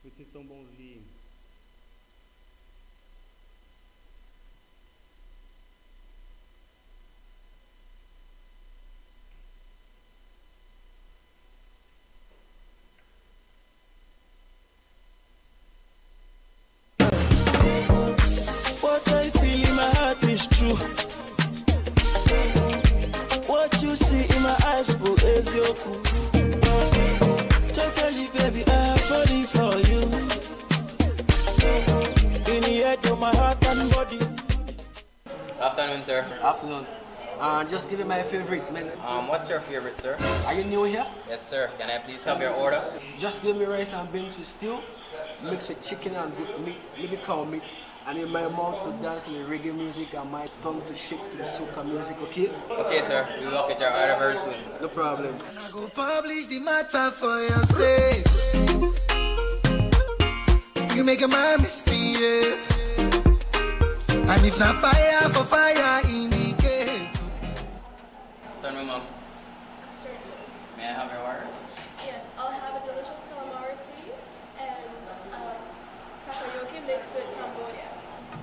Vocês são bons de. What I feel in my heart is true. What you see in my eyes, boo, is your cool. Totally, baby, I'm falling for you. In the head of my heart and body. Afternoon, sir. Afternoon. Just give me my favorite, man. What's your favorite, sir? Are you new here? Yes, sir. Can I please have your order? Just give me rice and beans with stew, mixed with chicken and good meat, maybe cow meat, and in my mouth to dance to the reggae music and my tongue to shake to the soca music, okay? Okay, sir. We'll look at your order very soon. No problem. And I go publish the matter for your sake. You make a man misbehave. And if not fire for fire indicate. Afternoon, ma'am. May I have your order? Yes, I'll have a delicious calamari, please, and takoyaki mixed with Cambodia.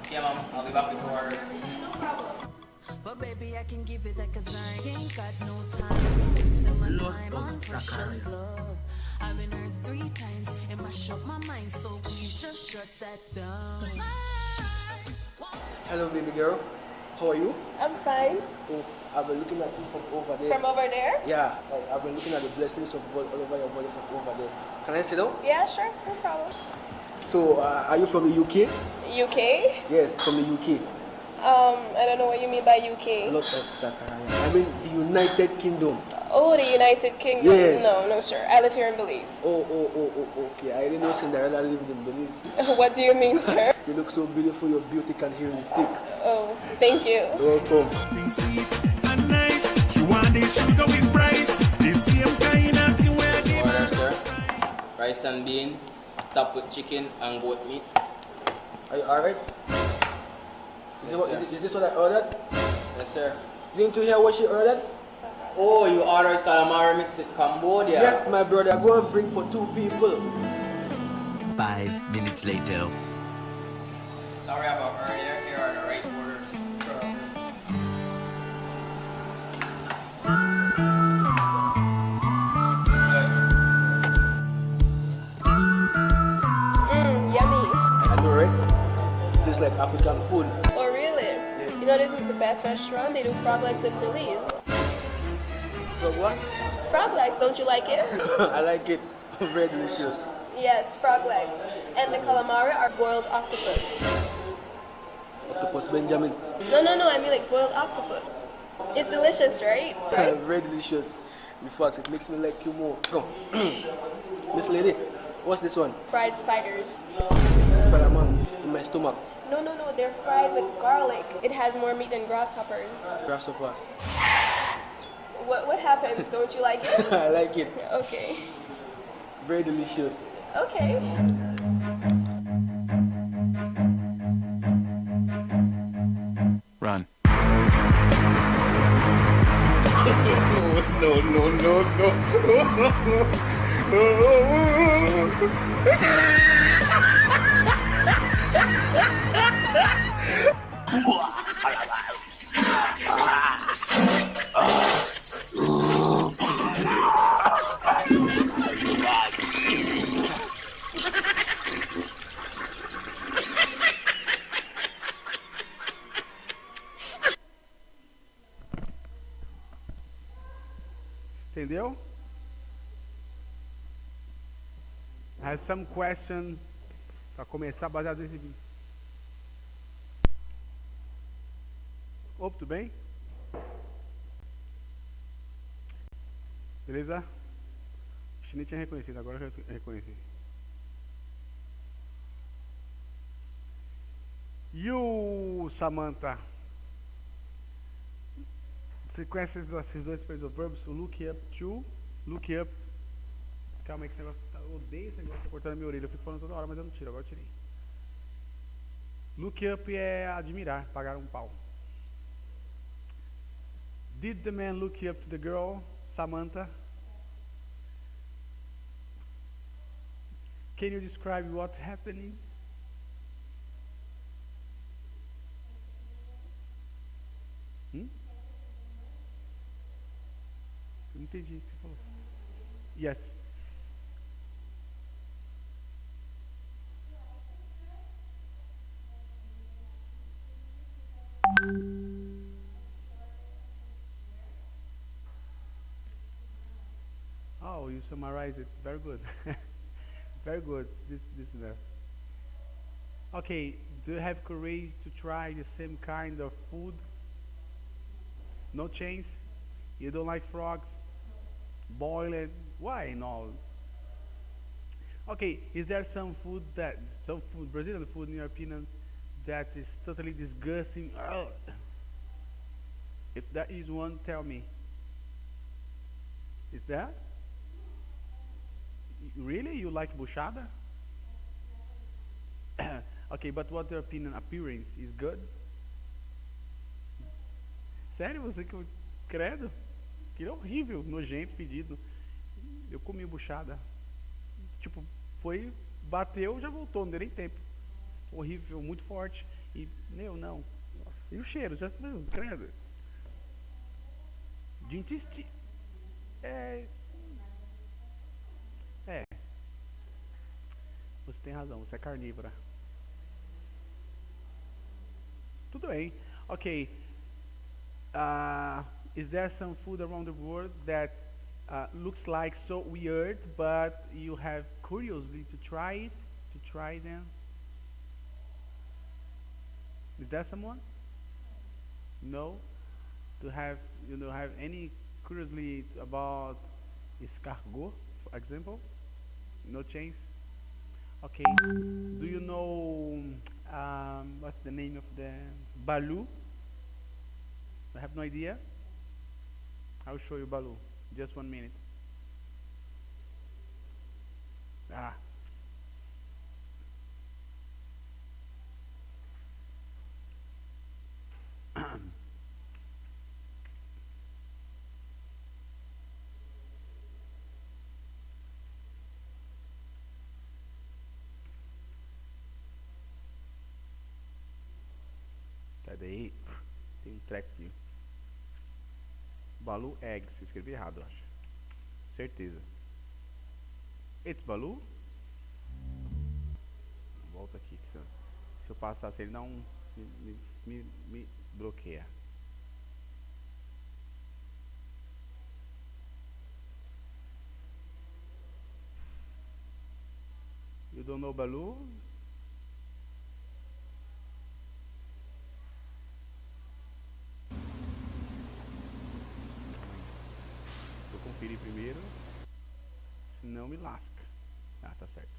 Yeah, ma'am. I'll be back with your order. No problem. But baby, I can give it that cause I ain't got no time. Wasting my time on precious love. I've been hurt 3 times and mash up my mind, so please just shut that down. Hello, baby girl. How are you? I'm fine. Oh, I've been looking at you from over there. From over there? Yeah, I've been looking at the blessings of God all over your body from over there. Can I sit down? Yeah, sure, no problem. So, are you from the UK? UK? Yes, from the UK. I don't know what you mean by UK. Lot of Sakaraya. I mean, the United Kingdom. Oh, the United Kingdom? Yes. No, sir. I live here in Belize. Oh, okay. I didn't know Cinderella lived in Belize. What do you mean, sir? You look so beautiful, your beauty can heal the sick. Oh, thank you. Welcome. Something sweet and nice. She want the sugar with rice. The same kind of thing where the Order, sir. Rice and beans, topped with chicken and goat meat. Are you alright? Yes, Is this what I ordered? Yes, sir. Didn't you hear what she ordered? Oh, you ordered calamari mixed with Cambodia? Yes, my brother. Go and bring for 2 people. 5 minutes later. Sorry about earlier. Here are the right orders. Yummy. I know, right? This is like African food. Oh, really? You know, this is the best restaurant. They do frog legs in Belize. So what? Frog legs, don't you like it? I like it. Very delicious. Yes, frog legs. And the calamari are boiled octopus. Octopus Benjamin. No, I mean like boiled octopus. It's delicious, right? Very delicious. In fact, it makes me like you more. Come. Miss lady, what's this one? Fried spiders. Spider-Man in my stomach. No, they're fried with garlic. It has more meat than grasshoppers. Grasshopper. What happened? Don't you like it? I like it. Okay. Very delicious. Okay. Run. Entendeu? I have some question para começar baseado nesse vídeo. Opa, tudo bem? Beleza? Acho que nem tinha reconhecido, agora eu reconheci. You, Samantha. Você conhece esses dois phrasal verbs? O look up to, look up. Calma aí que esse negócio tá. Eu odeio esse negócio, tá cortando a minha orelha. Eu fico falando toda hora, mas eu não tiro, agora eu tirei. Look up é admirar, pagar um pau. Did the man look up to the girl, Samantha? Can you describe what's happening? Hum? Não entendi o que você falou. Yes. Oh, you summarize it. Very good. Very good. This is that. Okay, do you have courage to try the same kind of food? No chains? You don't like frogs? Boiled? Why no? Okay, is there some food, Brazilian food in your opinion, that is totally disgusting? Ugh. If that is one, tell me. Is that? Really? You like buchada? Okay, but what's your opinion? Appearance is good? Sério? Você que credo? Que horrível, nojento, pedido. Eu comi buchada. Tipo, foi, bateu, já voltou, não deu nem tempo. Horrível, muito forte. E, meu, não. Nossa, e o cheiro? Já, meu, credo. De intestino. Você tem razão, você é carnívora. Tudo bem. Ok. Is there some food around the world that looks like so weird, but you have curiosity to try it, to try them? Is there someone? No? To have, have any curiosity about escargot, for example? No chance? Okay. Do you know what's the name of the balu? I have no idea. I'll show you balu. Just 1 minute. Ah. Cadê aí? Tem um trequinho. Balu eggs, escrevi errado, eu acho. Certeza. It's balu? Volta aqui, que se eu passar, se ele não me bloqueia. You don't know balu? Vou conferir primeiro, senão me lasca. Ah, tá certo.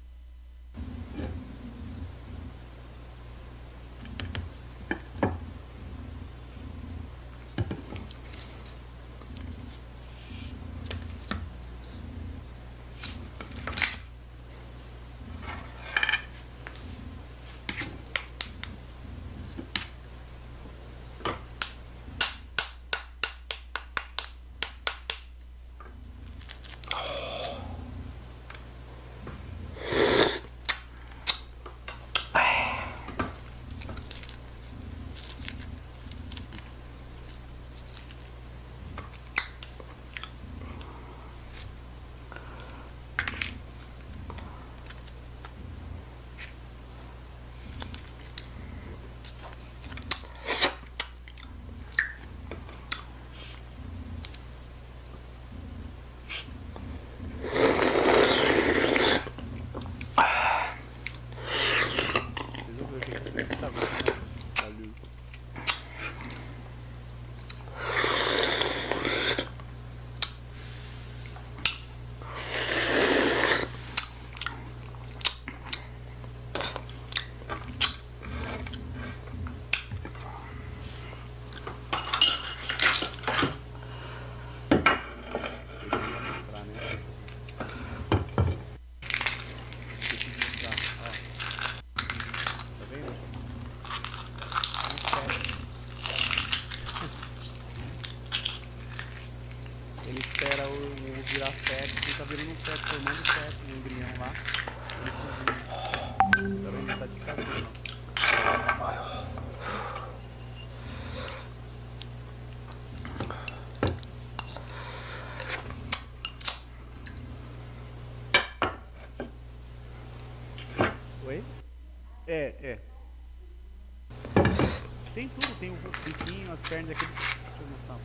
Tem tudo, tem o biquinho, as pernas aqui. Deixa eu mostrar.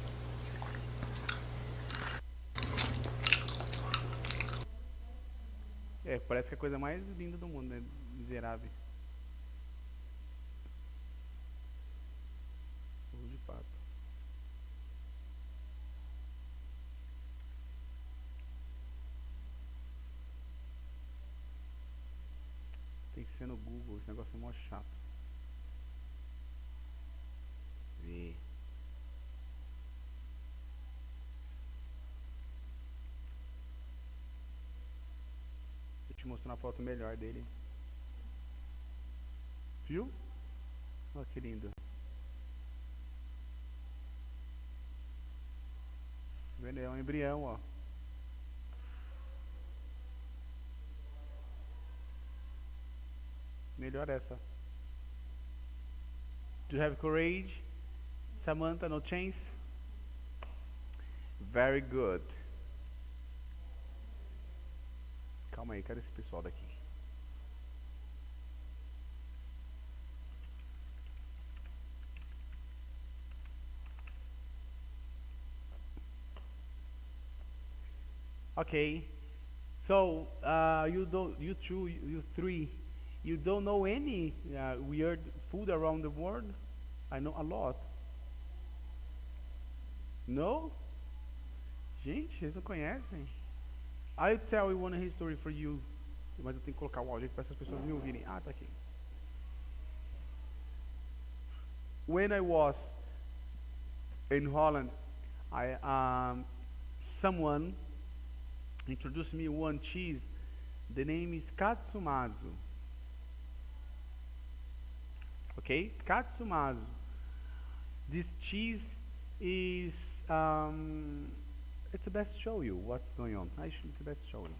É, parece que é a coisa mais linda do mundo, né? Miserável. Burro de pato. Tem que ser no Google, esse negócio é mó chato. Vê. Deixa eu te mostrar uma foto melhor dele. Viu? Olha que lindo. Vendo? É um embrião, ó. Melhor essa. Do you have courage? Samantha, no chance? Very good. Calma aí, cadê esse pessoal daqui? Okay. So, you two, you three, you don't know any weird food around the world? I know a lot. No? Gente, vocês não conhecem? I'll tell you one history for you. Mas eu tenho que colocar o áudio aqui para essas pessoas me ouvirem. Ah, tá aqui. When I was in Holland, someone introduced me one cheese. The name is Katsumazu. Okay, Katsumazu. This cheese is it's the best to show you what's going on. I should the best to show you.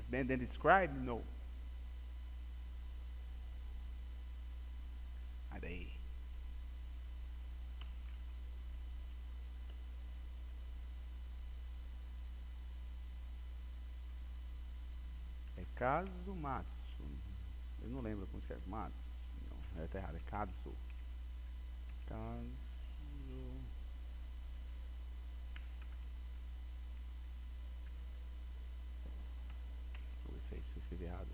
Then describe, no. Aí. É Kazumatsu. Eu não lembro como escreve. Matsu. Não, tá errado. É Katsu. Katsu. Se escrevi errado.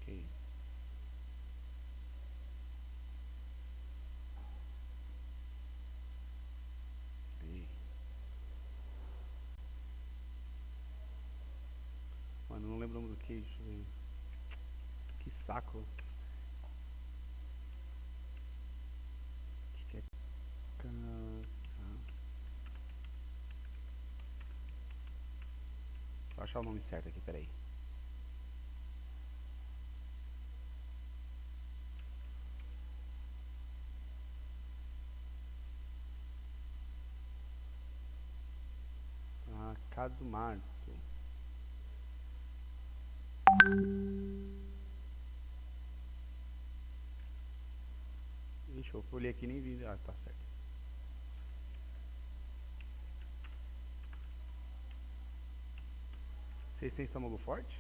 Ok. Aí. Mano, não lembro o nome do queijo. Que saco. Acho que é vou achar o nome certo aqui, peraí. Ah, Kazumatsu. Ixi, eu olhei aqui e nem vi. Ah, tá certo. Vocês têm estômago forte?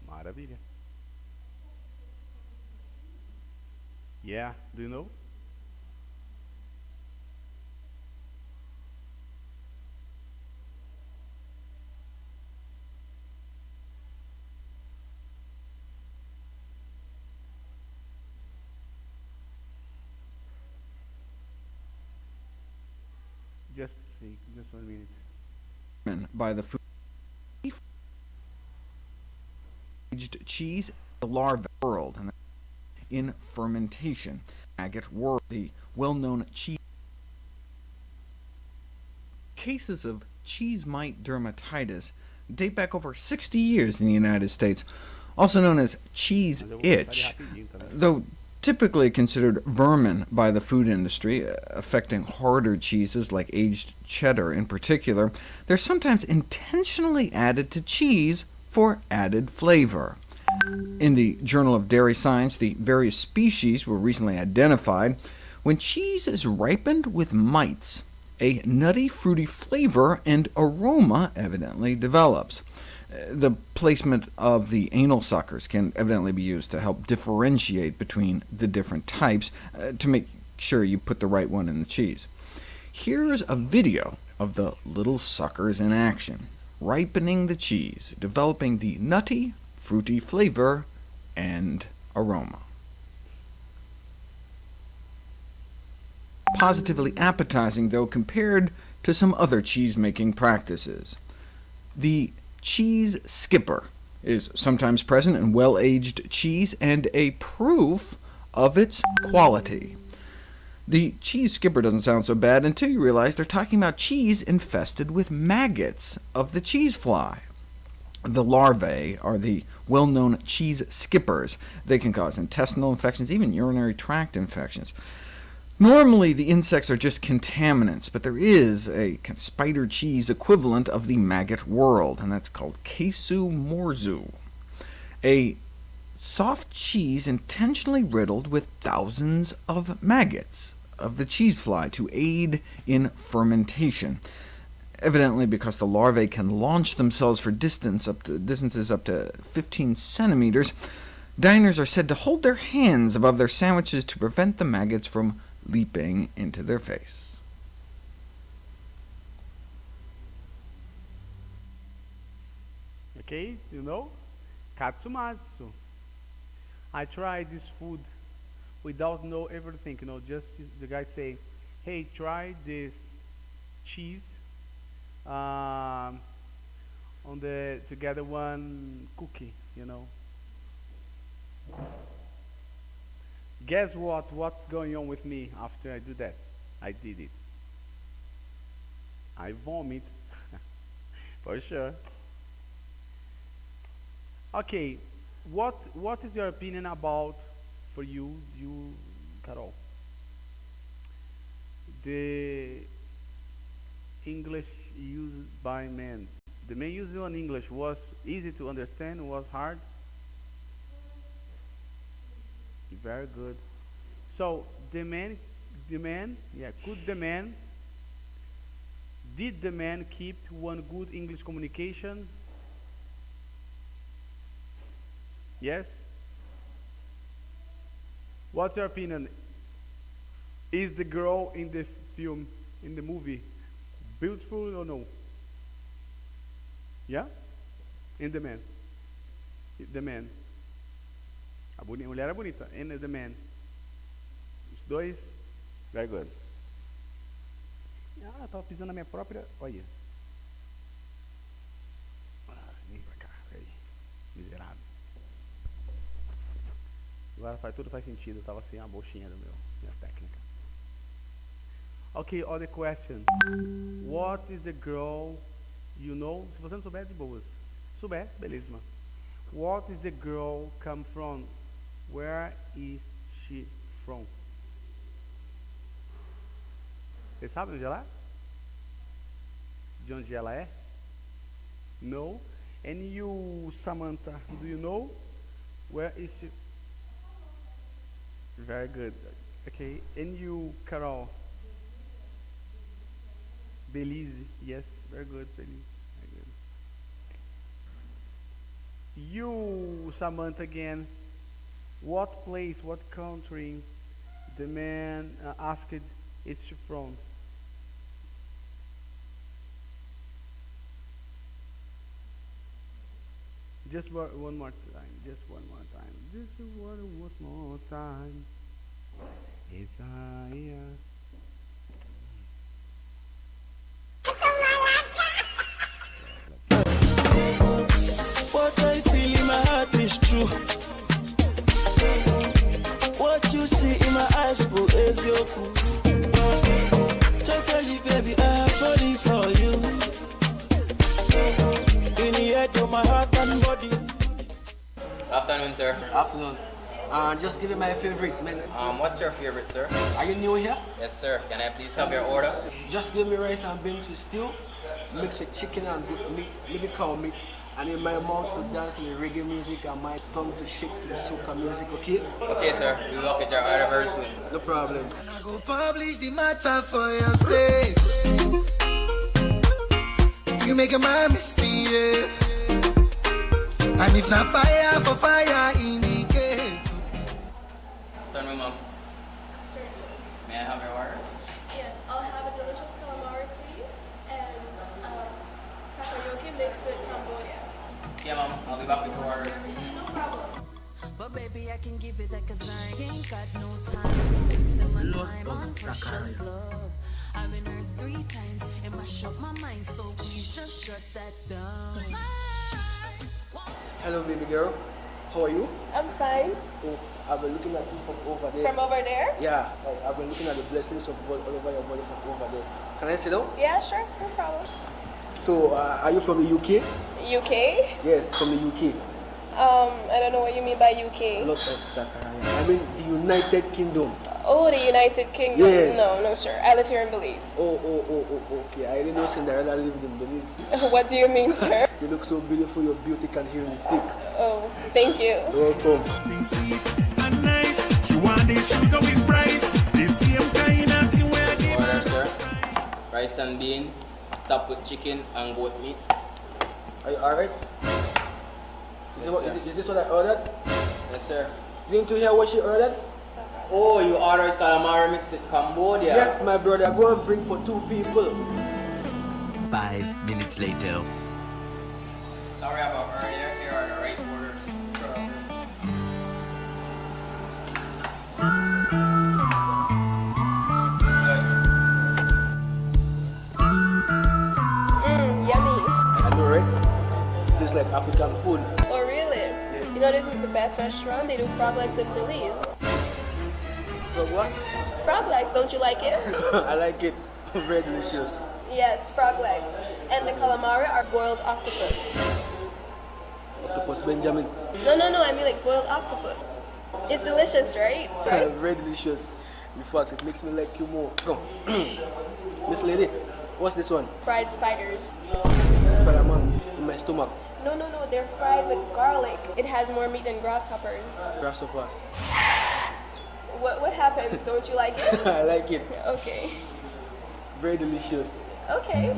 Maravilha. Yeah, do you know? Just see, just 1 minute. By the food aged cheese, the larva world, and in fermentation. Agate were the well-known cheese. Cases of cheese mite dermatitis date back over 60 years in the United States, also known as cheese itch, though typically considered vermin by the food industry, affecting harder cheeses like aged cheddar in particular. They're sometimes intentionally added to cheese for added flavor. In the Journal of Dairy Science, the various species were recently identified. When cheese is ripened with mites, a nutty, fruity flavor and aroma evidently develops. The placement of the anal suckers can evidently be used to help differentiate between the different types, to make sure you put the right one in the cheese. Here's a video of the little suckers in action, ripening the cheese, developing the nutty, fruity flavor and aroma. Positively appetizing, though, compared to some other cheese-making practices. The cheese skipper is sometimes present in well-aged cheese, and a proof of its quality. The cheese skipper doesn't sound so bad until you realize they're talking about cheese infested with maggots of the cheese fly. The larvae are the well-known cheese skippers. They can cause intestinal infections, even urinary tract infections. Normally, the insects are just contaminants, but there is a spider cheese equivalent of the maggot world, and that's called Casu morzu, a soft cheese intentionally riddled with thousands of maggots of the cheese fly to aid in fermentation. Evidently, because the larvae can launch themselves for distances up to 15 centimeters, diners are said to hold their hands above their sandwiches to prevent the maggots from leaping into their face. Okay, you know? Katsumatsu. I tried this food without know everything, just the guy say, hey, try this cheese on the together one cookie, Guess what's going on with me after I do that? I did it. I vomit, for sure. Okay, what is your opinion about, for you Carol, the English used by men? The men used on English was easy to understand, was hard? Very good. So did the man keep one good English communication? Yes? What's your opinion? Is the girl in the film, in the movie, beautiful or no? Yeah? And the man? The man. A mulher era bonita. And the man. Os dois. Very good. Ah, tava pisando na minha própria. Olha. Nem pra cá. Aí. Miserável. Agora tudo faz sentido. Eu tava sem a bolchinha do minha técnica. Okay, other question. What is the girl you know? Se você não souber, de boas. Souber, beleza, mano. What is the girl come from? Where is she from? Você sabe onde ela é? De onde ela é? No. And you, Samantha, do you know? Where is she? Very good. Okay. And you, Carol? Belize. Yes. Very good, Belize. Very good. You, Samantha, again. What place, what country the man asked is she from? Just one more time. Just one more time. Just one more time. Isaiah. What I feel in my heart is true. What you see in my eyes, boo, is your proof. Totally, baby, I'm falling for you. In the head of my heart and body. Afternoon, sir. Afternoon. Just give me my favorite, man. What's your favorite, sir? Are you new here? Yes, sir. Can I please have your order? Just give me rice and beans with stew, mixed with chicken and good meat, maybe cow meat. And in my mouth to dance to the reggae music and my tongue to shake to the soca music, okay? Okay, sir. We'll look at your order very soon. No problem. I go publish the matter for your sake. You make a man misbehave. And if not fire for fire, indicate. Turn me, mom. Certainly. May I have your order? Yes, I'll have a delicious calamari, please, and takoyaki mixed with Cambodia. Yeah, mom. I'll be back with your order. No problem. But baby, I can give it that cause I ain't got no time. Wasting my time on precious love. I've been hurt 3 times and mash up my mind, so please just shut that down. Hello, baby girl. How are you? I'm fine. Oh, I've been looking at you from over there. From over there? Yeah, like I've been looking at the blessings of God all over your body from over there. Can I sit down? Yeah, sure, no problem. So, are you from the UK? UK? Yes, from the UK. I don't know what you mean by UK. Lot of Zachariah. I mean the United Kingdom. Oh, the United Kingdom? Yes. No, sir. I live here in Belize. Oh, okay. I didn't know Cinderella lived in Belize. What do you mean, sir? You look so beautiful, your beauty can heal the sick. Oh, thank you. Welcome. Something sweet and nice. She want the sugar with rice. The same kind of thing where I give her. Order, sir. Rice and beans, topped with chicken and goat meat. Are you alright? Yes, Is this what I ordered? Yes, sir. Didn't you hear what she ordered? Oh, you ordered calamari mixed with Cambodia. Yes, my brother. Go and bring for 2 people. 5 minutes later. Sorry about earlier. Here are the right orders. Yummy. I know, right? Tastes like African food. Oh, really? You know, this is the best restaurant. They do frog legs in Belize. But what? Frog legs, don't you like it? I like it. Very delicious. Yes, frog legs. And the calamari are boiled octopus. Octopus Benjamin. No, I mean like boiled octopus. It's delicious, right? Very delicious. In fact, it makes me like you more. Go. Miss Lady, what's this one? Fried spiders. Spider-Man in my stomach. No, they're fried with garlic. It has more meat than grasshoppers. Grasshopper. What happened? Don't you like it? I like it. Okay. Very delicious. Okay.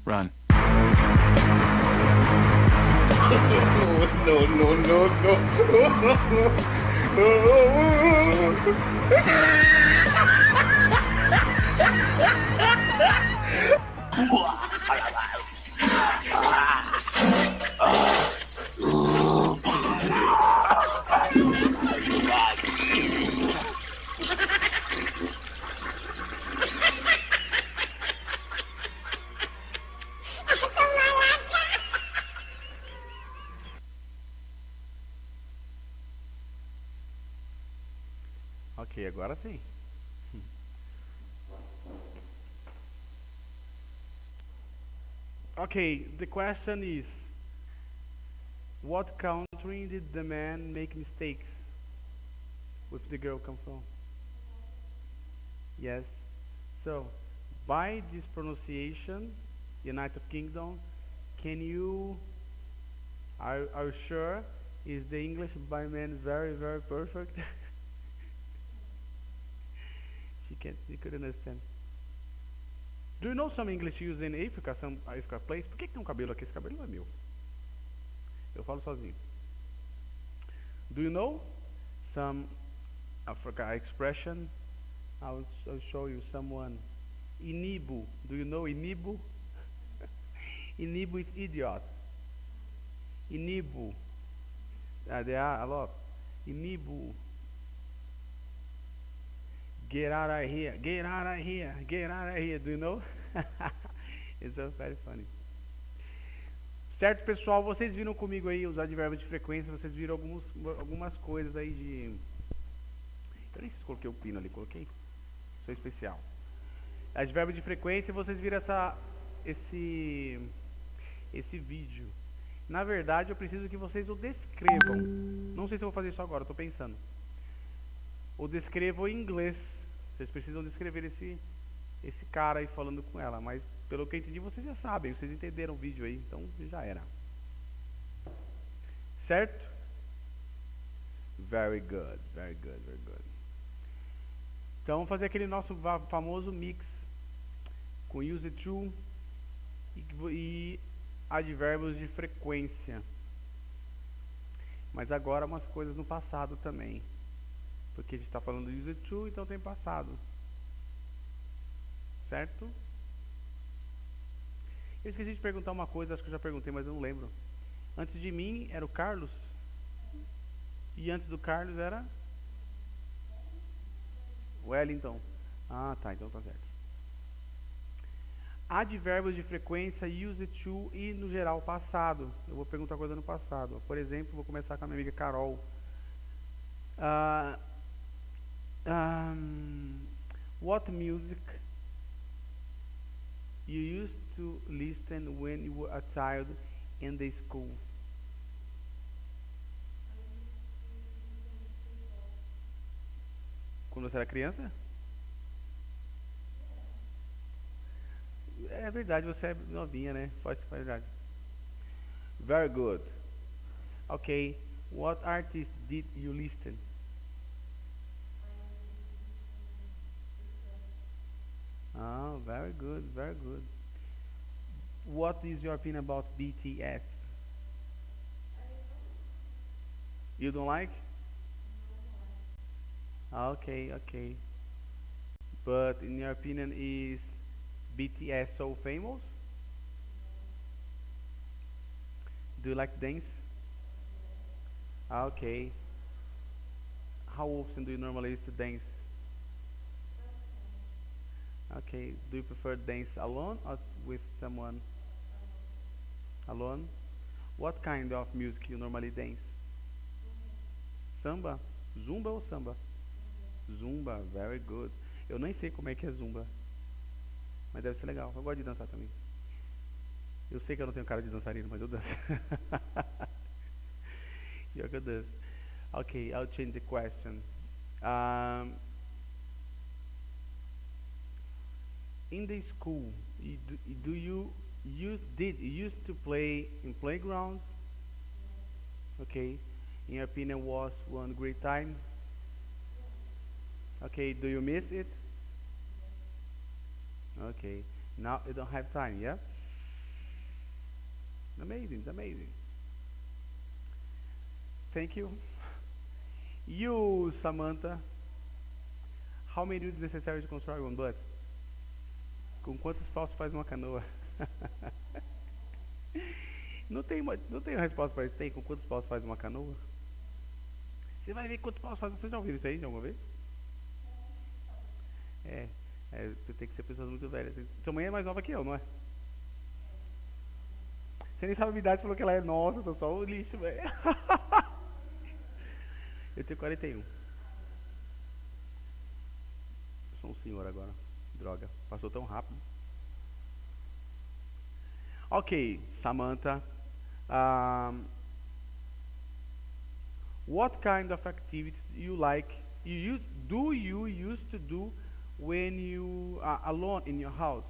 Run. Ok, agora sim. Okay, the question is, what country did the man make mistakes with the girl come from? Yes. So, by this pronunciation, United Kingdom, can you, are you sure, is the English by man very, very perfect? She couldn't understand. Do you know some English used in Africa, some Africa place? Por que tem cabelo aqui? Esse cabelo não é meu. Eu falo sozinho. Do you know some Africa expression? I'll show you someone. Inibu. Do you know Inibu? Inibu is idiot. Inibu. There are a lot. Inibu. Get out of here, get out of here, get out of here, do you know? It's so very funny. Certo, pessoal, vocês viram comigo aí os advérbios de frequência, vocês viram algumas coisas aí de... Eu nem sei se coloquei o pino ali, coloquei? Sou especial. Advérbio de frequência, vocês viram esse vídeo. Na verdade, eu preciso que vocês o descrevam. Não sei se eu vou fazer isso agora, estou pensando. Ou descrevam em inglês. Vocês precisam descrever esse cara aí falando com ela. Mas pelo que eu entendi, vocês já sabem. Vocês entenderam o vídeo aí, então já era. Certo? Very good, very good, very good. Então vamos fazer aquele nosso famoso mix. com used to e advérbios de frequência. Mas agora umas coisas no passado também. Porque a gente está falando de used to, então tem passado. Certo? Eu esqueci de perguntar uma coisa, acho que eu já perguntei, mas eu não lembro. Antes de mim era o Carlos. E antes do Carlos era? Wellington. Ah, tá, então tá certo. Advérbios de frequência, used to e no geral passado. Eu vou perguntar coisa no passado. Por exemplo, vou começar com a minha amiga Carol. What music you used to listen when you were a child in the school? Quando você era criança? É verdade, você é novinha, né? Pode ser verdade. Very good. Okay, what artist did you listen? Oh, very good, very good. What is your opinion about BTS? You don't like? Okay, okay. But in your opinion, is BTS so famous? Do you like dance? Okay. How often do you normally used to dance? Okay. Do you prefer dance alone or with someone? Alone? What kind of music you normally dance? Samba? Zumba ou samba? Zumba, very good. Eu nem sei como é que é zumba, mas deve ser legal. Eu gosto de dançar também. Eu sei que eu não tenho cara de dançarino, mas eu danço. You're good at this. Okay, I'll change the question. In the school, did you used to play in playgrounds? Okay. In your opinion, was one great time? Okay, do you miss it? Okay, now you don't have time, yeah? Amazing, amazing. Thank you. You, Samantha, how many dudes necessary to construct one boat? Com quantos paus faz uma canoa? Não tem resposta para isso. Tem com quantos paus faz uma canoa? Você vai ver quantos paus faz. Vocês já ouviram isso aí de alguma vez? Tem que ser pessoas muito velhas. Sua mãe é mais nova que eu, não é? Você nem sabe a minha idade, falou que ela é nossa, eu tô só o lixo, velho. Eu tenho 41. Eu sou um senhor agora. Droga, passou tão rápido. Ok, Samantha. What kind of activities you like? Do you used to do when you are alone in your house?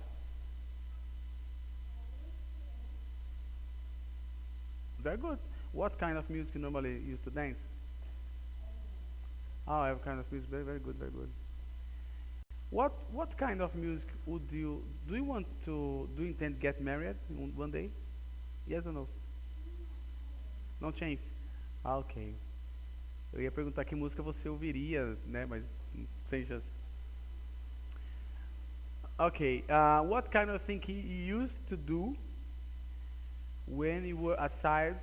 Very good. What kind of music you normally used to dance? Oh, every kind of music. Very, very good, very good. What kind of music would you do you intend to get married one day? Yes or no? Não change. Ah, ok. Eu ia perguntar que música você ouviria, né? Mas sem chance. Okay. What kind of thing you used to do when you were a child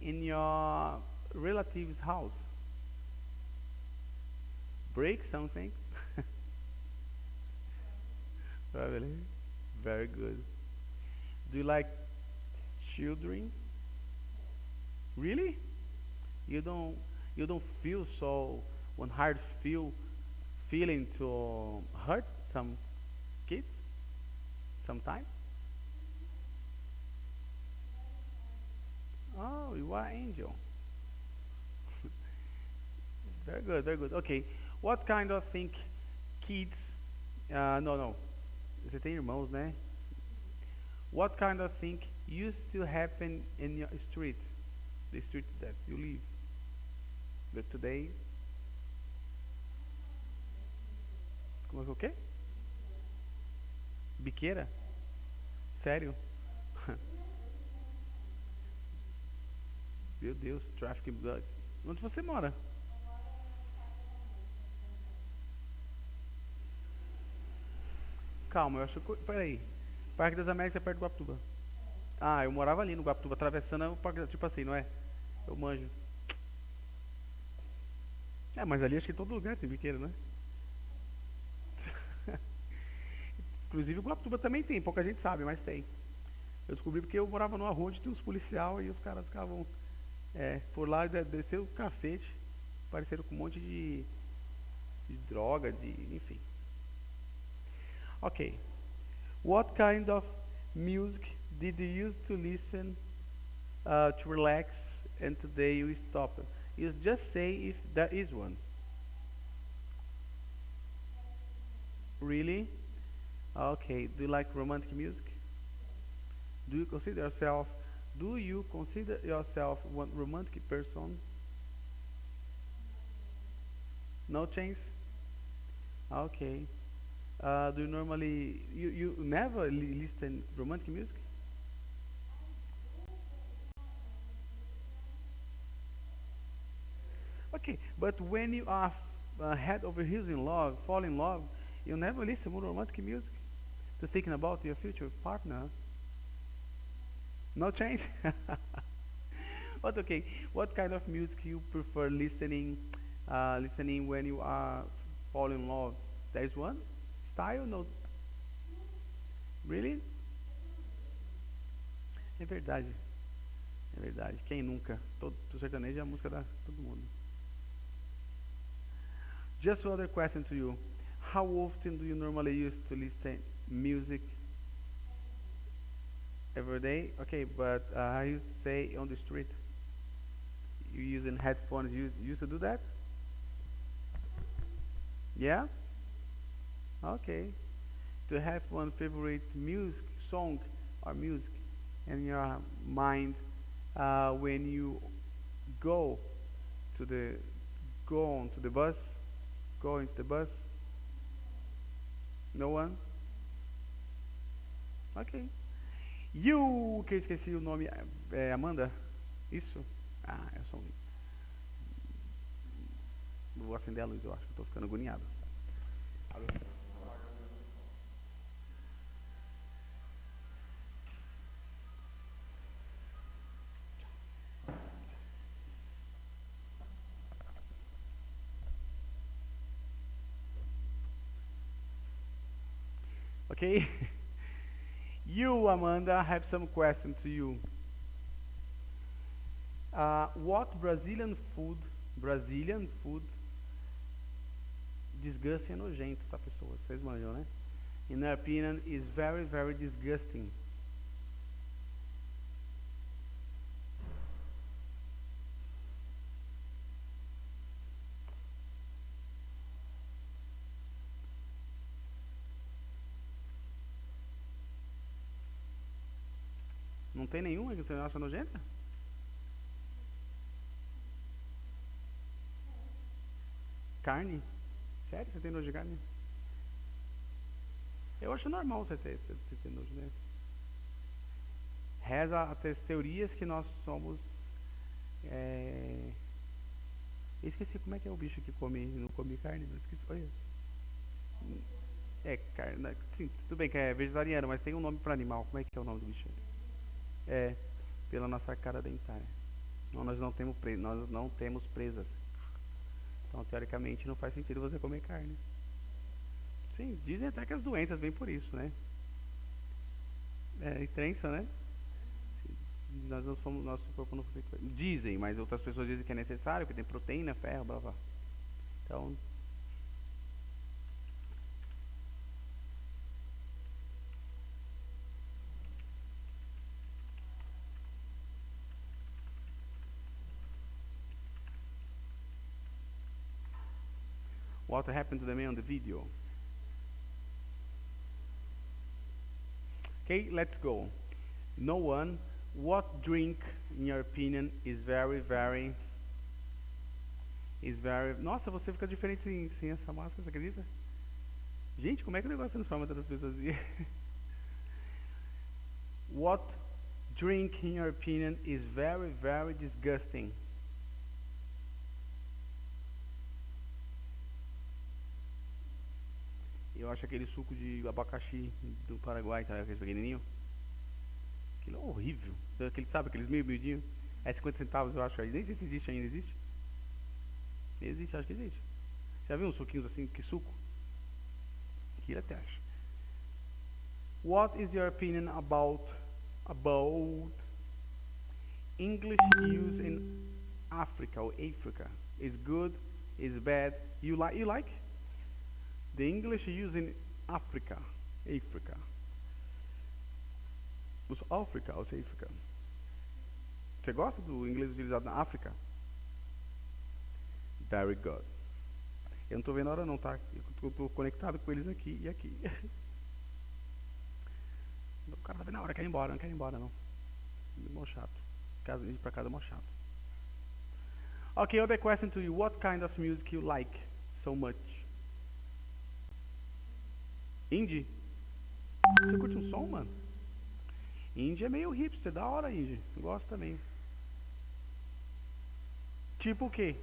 in your relative's house? Break something? Probably. Very good. Do you like children? Really? You don't feel so one hard feeling to hurt some kids sometimes? Oh, you are an angel. Very good, very good. Okay. What kind of thing kids no. Você tem irmãos, né? What kind of thing used to happen in your street? The street that you live. But today. Como é que é o quê? Biqueira? Sério? Meu Deus, traffic blood. Onde você mora? Calma, eu acho que. Peraí. Parque das Américas é perto do Guaptuba. Ah, eu morava ali no Guaptuba, atravessando o parque, tipo assim, não é? Eu manjo. É, mas ali acho que em todo lugar tem biqueira, né? Inclusive o Guaptuba também tem, pouca gente sabe, mas tem. Eu descobri porque eu morava numa rua onde tinha uns policial e os caras ficavam por lá e desceu o cacete. Pareceram com um monte de droga, enfim. Ok. What kind of music did you used to listen to relax and today you stop? You just say if there is one. Really? Okay. Do you like romantic music? Do you consider yourself one romantic person? No chance? Okay. Do you normally you never listen romantic music? Okay, but when you are head over heels in love, fall in love, you never listen to romantic music to thinking about your future partner. No change. But okay, what kind of music you prefer listening when you are fall in love? There is one style, no? Really? É verdade. É verdade. Quem nunca? Todo sertanejo é a música da todo mundo. Just another question to you. How often do you normally use to listen music? Every day? Okay, but how you say on the street? You using headphones, you used to do that? Yeah? Okay. To have one favorite music, song or music in your mind when you go to the bus, go into the bus. No one? Ok. You, que eu esqueci o nome, Amanda? Isso? Ah, é só um. Vou acender a luz, eu acho que estou ficando agoniado. Okay? You, Amanda, I have some question to you. What Brazilian food disgusting e nojento, tá, pessoas? Vocês manjam, né? In our opinion, is very, very disgusting. Não tem nenhuma que você acha nojenta? Carne? Sério? Você tem nojo de carne? Eu acho normal você ter nojo, né? Reza até as teorias que nós somos... Eu esqueci como é que é o bicho que não come carne, mas esqueci. Olha. Carne... Sim, tudo bem que é vegetariano, mas tem um nome para animal. Como é que é o nome do bicho? Pela nossa cara dentária. Nós não temos presas. Então, teoricamente, não faz sentido você comer carne. Sim, dizem até que as doenças vêm por isso, né? Crença, né? Nós não somos, nosso corpo não foi... Dizem, mas outras pessoas dizem que é necessário, que tem proteína, ferro, blá blá. Então... What happened to the man on the video? Okay, let's go. No one. What drink, in your opinion, is very... Nossa, você fica diferente sem essa máscara, você acredita? Gente, como é que o negócio transforma tantas pessoas? What drink, in your opinion, is very, very disgusting? Eu acho aquele suco de abacaxi do Paraguai, tá? Aquele pequenininho. Aquilo é horrível. Aquele, sabe, aqueles miudinho? É 50 centavos, eu acho. Nem sei se existe ainda, existe? Existe, acho que existe. Já viu uns suquinhos assim, que suco? Aquilo até acho. What is your opinion about English use in Africa or Africa? Is good? Is bad? You like? The English use in Africa. Os África, ou África. Você gosta do inglês utilizado na África? Very good. Eu não estou vendo a hora não, tá? Eu estou conectado com eles aqui e aqui. O cara tá vendo a hora, quer ir embora, não quer ir embora não. É mó chato. Ir pra casa é mó chato. Okay, other question to you. What kind of music you like so much? Indie? Você curte um som, mano? Indie é meio hipster, da hora indie. Eu gosto também. Tipo o quê?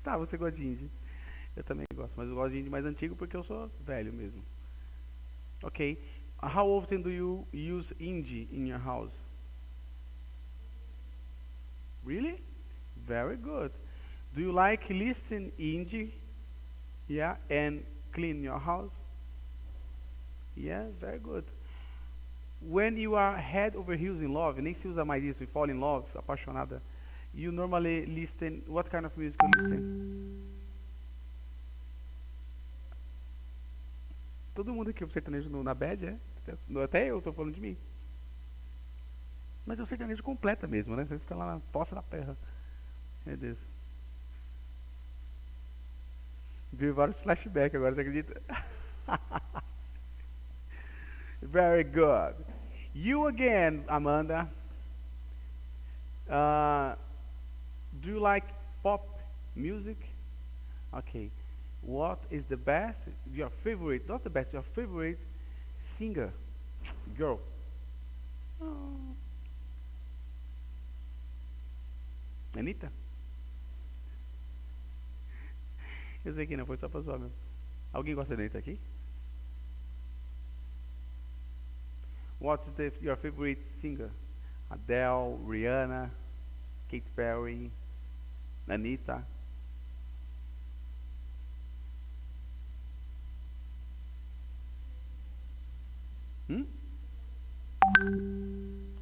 Tá, você gosta de indie. Eu também gosto, mas eu gosto de indie mais antigo porque eu sou velho mesmo. Ok. How often do you use indie in your house? Really? Very good. Do you like listen indie? Yeah, and clean your house? Yeah, very good. When you are head over heels in love, nem se usa mais isso, you fall in love, apaixonada, you normally listen, what kind of music you listen? Todo mundo aqui, o sertanejo na bad, é? Até eu tô falando de mim. Mas é o sertanejo completa mesmo, né? Você fica lá na poça da terra. Meu Deus. Vi vários flashbacks agora, você acredita? Very good. You again, Amanda. Do you like pop music? Okay. What is the best, your favorite, not the best, your favorite singer? Girl. Oh. Anitta? Eu sei que não, foi só pra zoar mesmo. Alguém gosta da Anitta aqui? What's your favorite singer? Adele, Rihanna, Katy Perry, Anitta?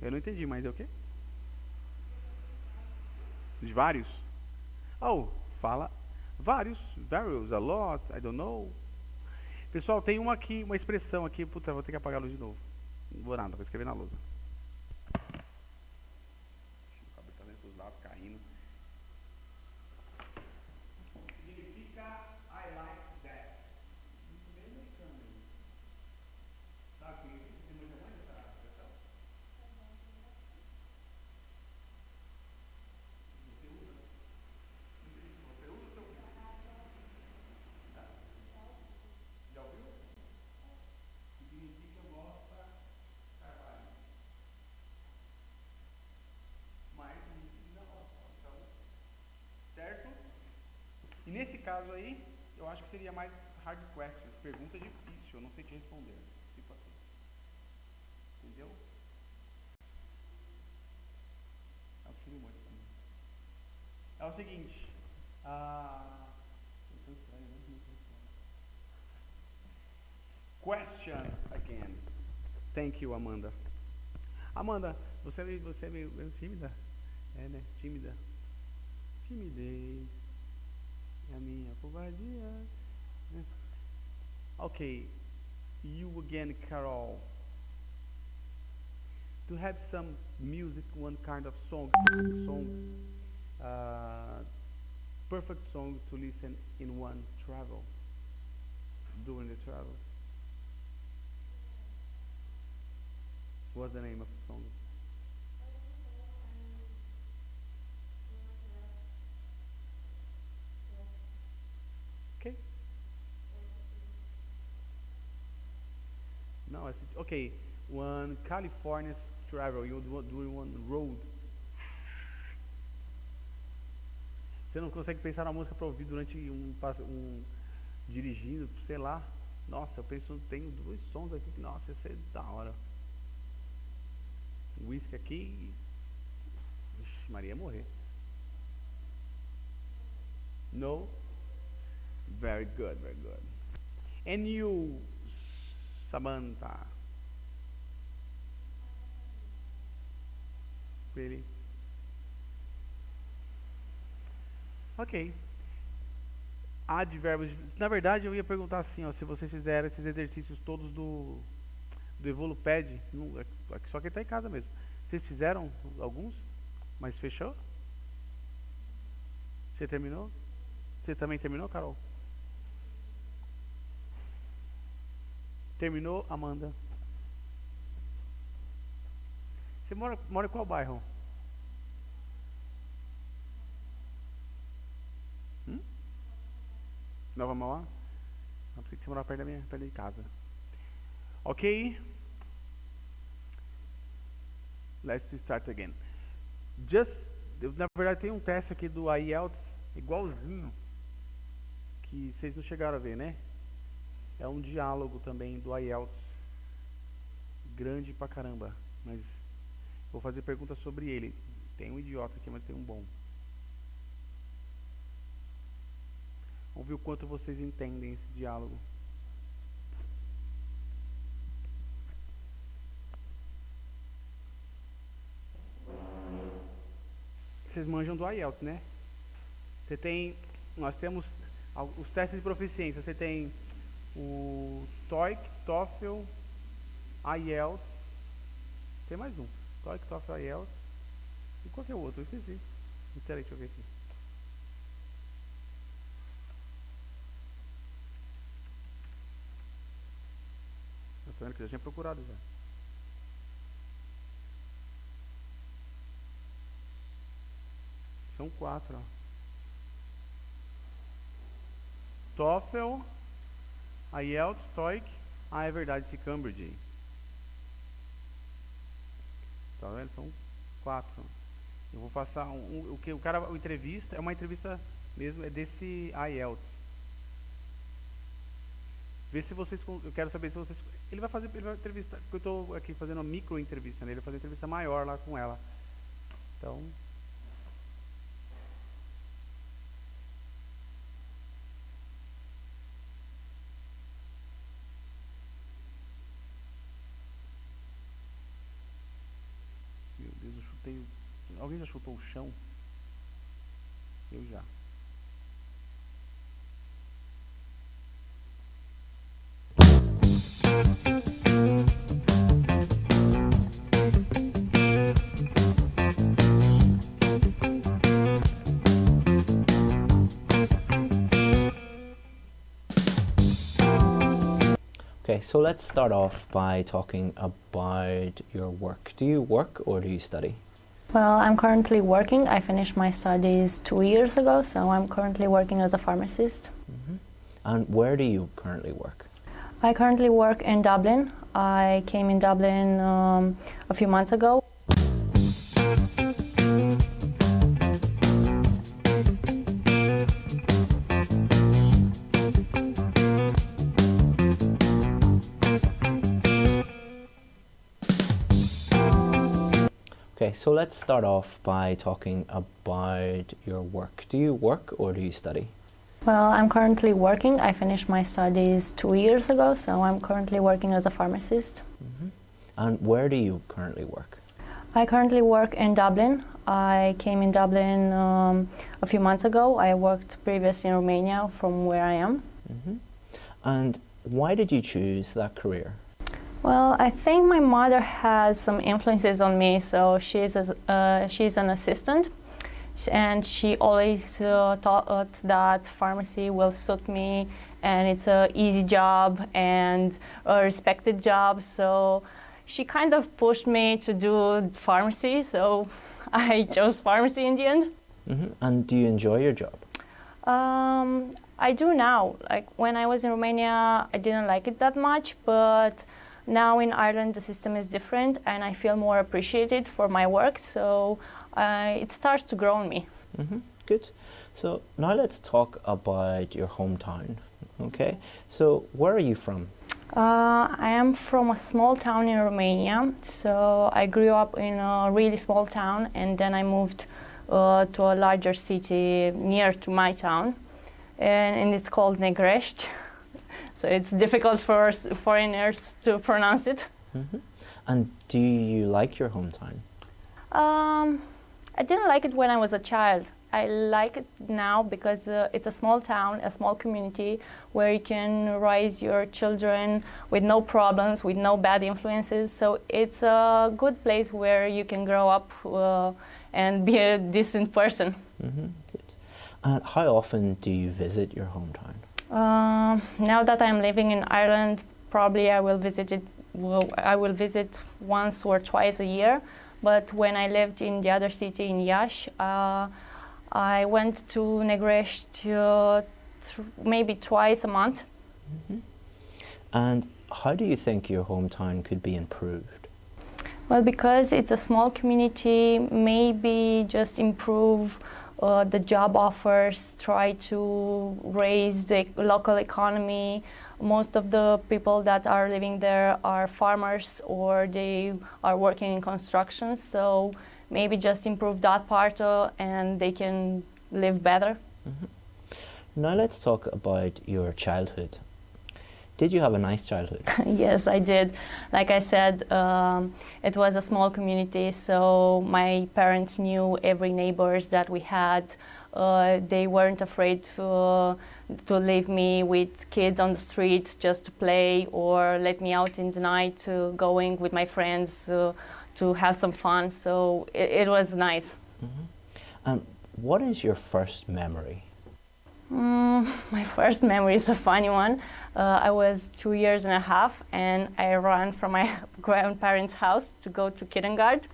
Eu não entendi, mas é o quê? De vários? Oh, fala vários, various, a lot, I don't know. Pessoal, tem uma aqui, uma expressão aqui, puta, vou ter que apagar a luz de novo. Não vou nada, vou escrever na lousa. O cabelo tá dentro dos lados, caindo. Significa I like that. Isso bem americano. Sabe o que significa? Tem muita mãe essa expressão? Você usa? Você usa o seu filho? Já ouviu? Significa mostra trabalho. Mas não, então, certo? E nesse caso aí, eu acho que seria mais hard questions, pergunta difícil, eu não sei te responder. Tipo assim. Entendeu? Auxílio muito também. É o seguinte. Eu tô estranho, né? Question again. Thank you, Amanda. Amanda, você é meio tímida? É, né? Tímida. Timidez é a minha covardia. Okay. You again, Carol. To have some music, one kind of song, perfect song to listen in one travel, during the travel. What's the name of the song? Okay. No, okay. One California travel, you do one road. Você não consegue pensar na música pra ouvir durante dirigindo, sei lá. Nossa, eu penso, tenho 2 sons aqui que, nossa, ia ser da hora. Whisky aqui. Ixi, Maria ia morrer. No? Very good, very good. And you, Samantha? Really? Ok. Advérbios. Na verdade, eu ia perguntar assim, ó, se vocês fizeram esses exercícios todos do Evolupad, só que tá em casa mesmo. Vocês fizeram alguns? Mas fechou? Você terminou? Você também terminou, Carol? Terminou, Amanda? Você mora em qual bairro? Nova Mauá? Não pensei que você morava perto de casa. Ok. Let's start again. Na verdade tem um teste aqui do IELTS igualzinho que vocês não chegaram a ver, né? É um diálogo também do IELTS. Grande pra caramba. Mas vou fazer perguntas sobre ele. Tem um idiota aqui, mas tem um bom. Vamos ver o quanto vocês entendem esse diálogo. Vocês manjam do IELTS, né? Nós temos os testes de proficiência. Você tem o TOEIC, TOEFL, IELTS. Tem mais um. TOEIC, TOEFL, IELTS. E qual que é o outro? Eu esqueci. Espera aí, deixa eu ver aqui. Eu tô vendo que eu já tinha procurado já. São 4, ó. TOEFL, IELTS, TOEIC. Ah, é verdade, esse Cambridge. Tá vendo? São 4. Eu vou passar o entrevista, é uma entrevista mesmo, é desse IELTS. Vê se vocês, eu quero saber se vocês, ele vai entrevistar, porque eu estou aqui fazendo uma micro entrevista, né? Ele vai fazer uma entrevista maior lá com ela. Então, meu Deus, eu chutei. Alguém já chutou o chão? Eu já. Okay, so let's start off by talking about your work. Do you work or do you study? Well, I'm currently working. I finished my studies 2 years ago, so I'm currently working as a pharmacist. Mm-hmm. And where do you currently work? I currently work in Dublin. I came in Dublin a few months ago. Okay, so let's start off by talking about your work. Do you work or do you study? Well, I'm currently working. I finished my studies 2 years ago, so I'm currently working as a pharmacist. Mm-hmm. And where do you currently work? I currently work in Dublin. I came in Dublin a few months ago. I worked previously in Romania from where I am. Mm-hmm. And why did you choose that career? Well, I think my mother has some influences on me. So she's an assistant, and she always thought that pharmacy will suit me, and it's an easy job and a respected job. So she kind of pushed me to do pharmacy. So I chose pharmacy in the end. Mm-hmm. And do you enjoy your job? I do now. Like when I was in Romania, I didn't like it that much, but Now in Ireland the system is different and I feel more appreciated for my work, so it starts to grow on me. Good. So now let's talk about your hometown. Okay, so where are you from? I am from a small town in Romania, so I grew up in a really small town and then I moved to a larger city near to my town, and it's called Negrești. So it's difficult for foreigners to pronounce it. And do you like your hometown? I didn't like it when I was a child. I like it now because it's a small town, a small community where you can raise your children with no problems, with no bad influences. So it's a good place where you can grow up and be a decent person. Good. And how often do you visit your hometown? Now that I'm living in Ireland, probably I will visit it. I will visit once or twice a year. But when I lived in the other city in Iași, I went to Negrești maybe twice a month. And how do you think your hometown could be improved? Well, because it's a small community, maybe just improve the job offers, try to raise the local economy. Most of the people that are living there are farmers or they are working in construction, so maybe just improve that part and they can live better. Now let's talk about your childhood. Did you have a nice childhood? Yes, I did. Like I said, it was a small community, so my parents knew every neighbors that we had. They weren't afraid to leave me with kids on the street just to play or let me out in the night going with my friends to have some fun. So it was nice. What is your first memory? My first memory is a funny one. I was 2 years and a half and I ran from my grandparents' house to go to kindergarten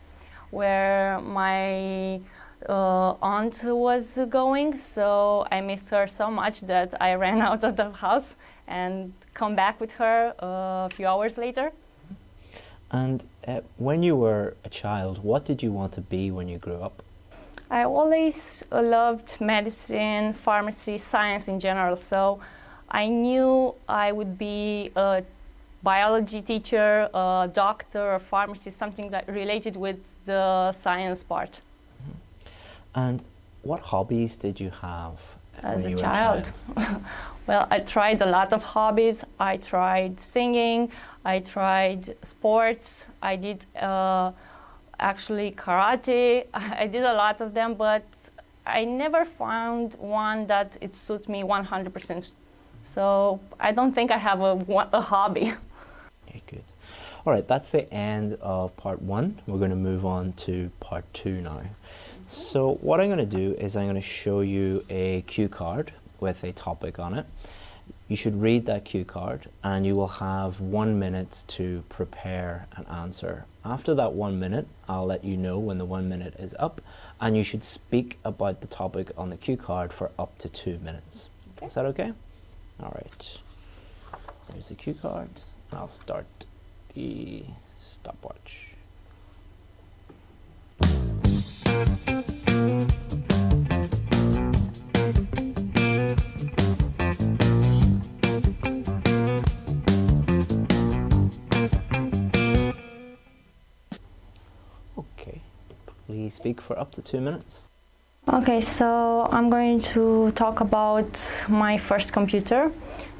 where my aunt was going, so I missed her so much that I ran out of the house and come back with her a few hours later. And when you were a child, what did you want to be when you grew up? I always loved medicine, pharmacy, science in general, so I knew I would be a biology teacher, a doctor, a pharmacist, something that related with the science part. And what hobbies did you have as when a you child? were a child? Well, I tried a lot of hobbies. I tried singing, I tried sports, I did actually karate. I did a lot of them, but I never found one that it suits me 100%. So I don't think I have a hobby. Okay, good. All right, that's the end of part 1. We're going to move on to part 2 now. So what I'm going to do is I'm going to show you a cue card with a topic on it. You should read that cue card and you will have 1 minute to prepare an answer. After that 1 minute, I'll let you know when the 1 minute is up and you should speak about the topic on the cue card for up to 2 minutes. Okay. Is that okay? All right. There's the cue card. I'll start the stopwatch. Okay, please speak for up to 2 minutes. Okay, so I'm going to talk about my first computer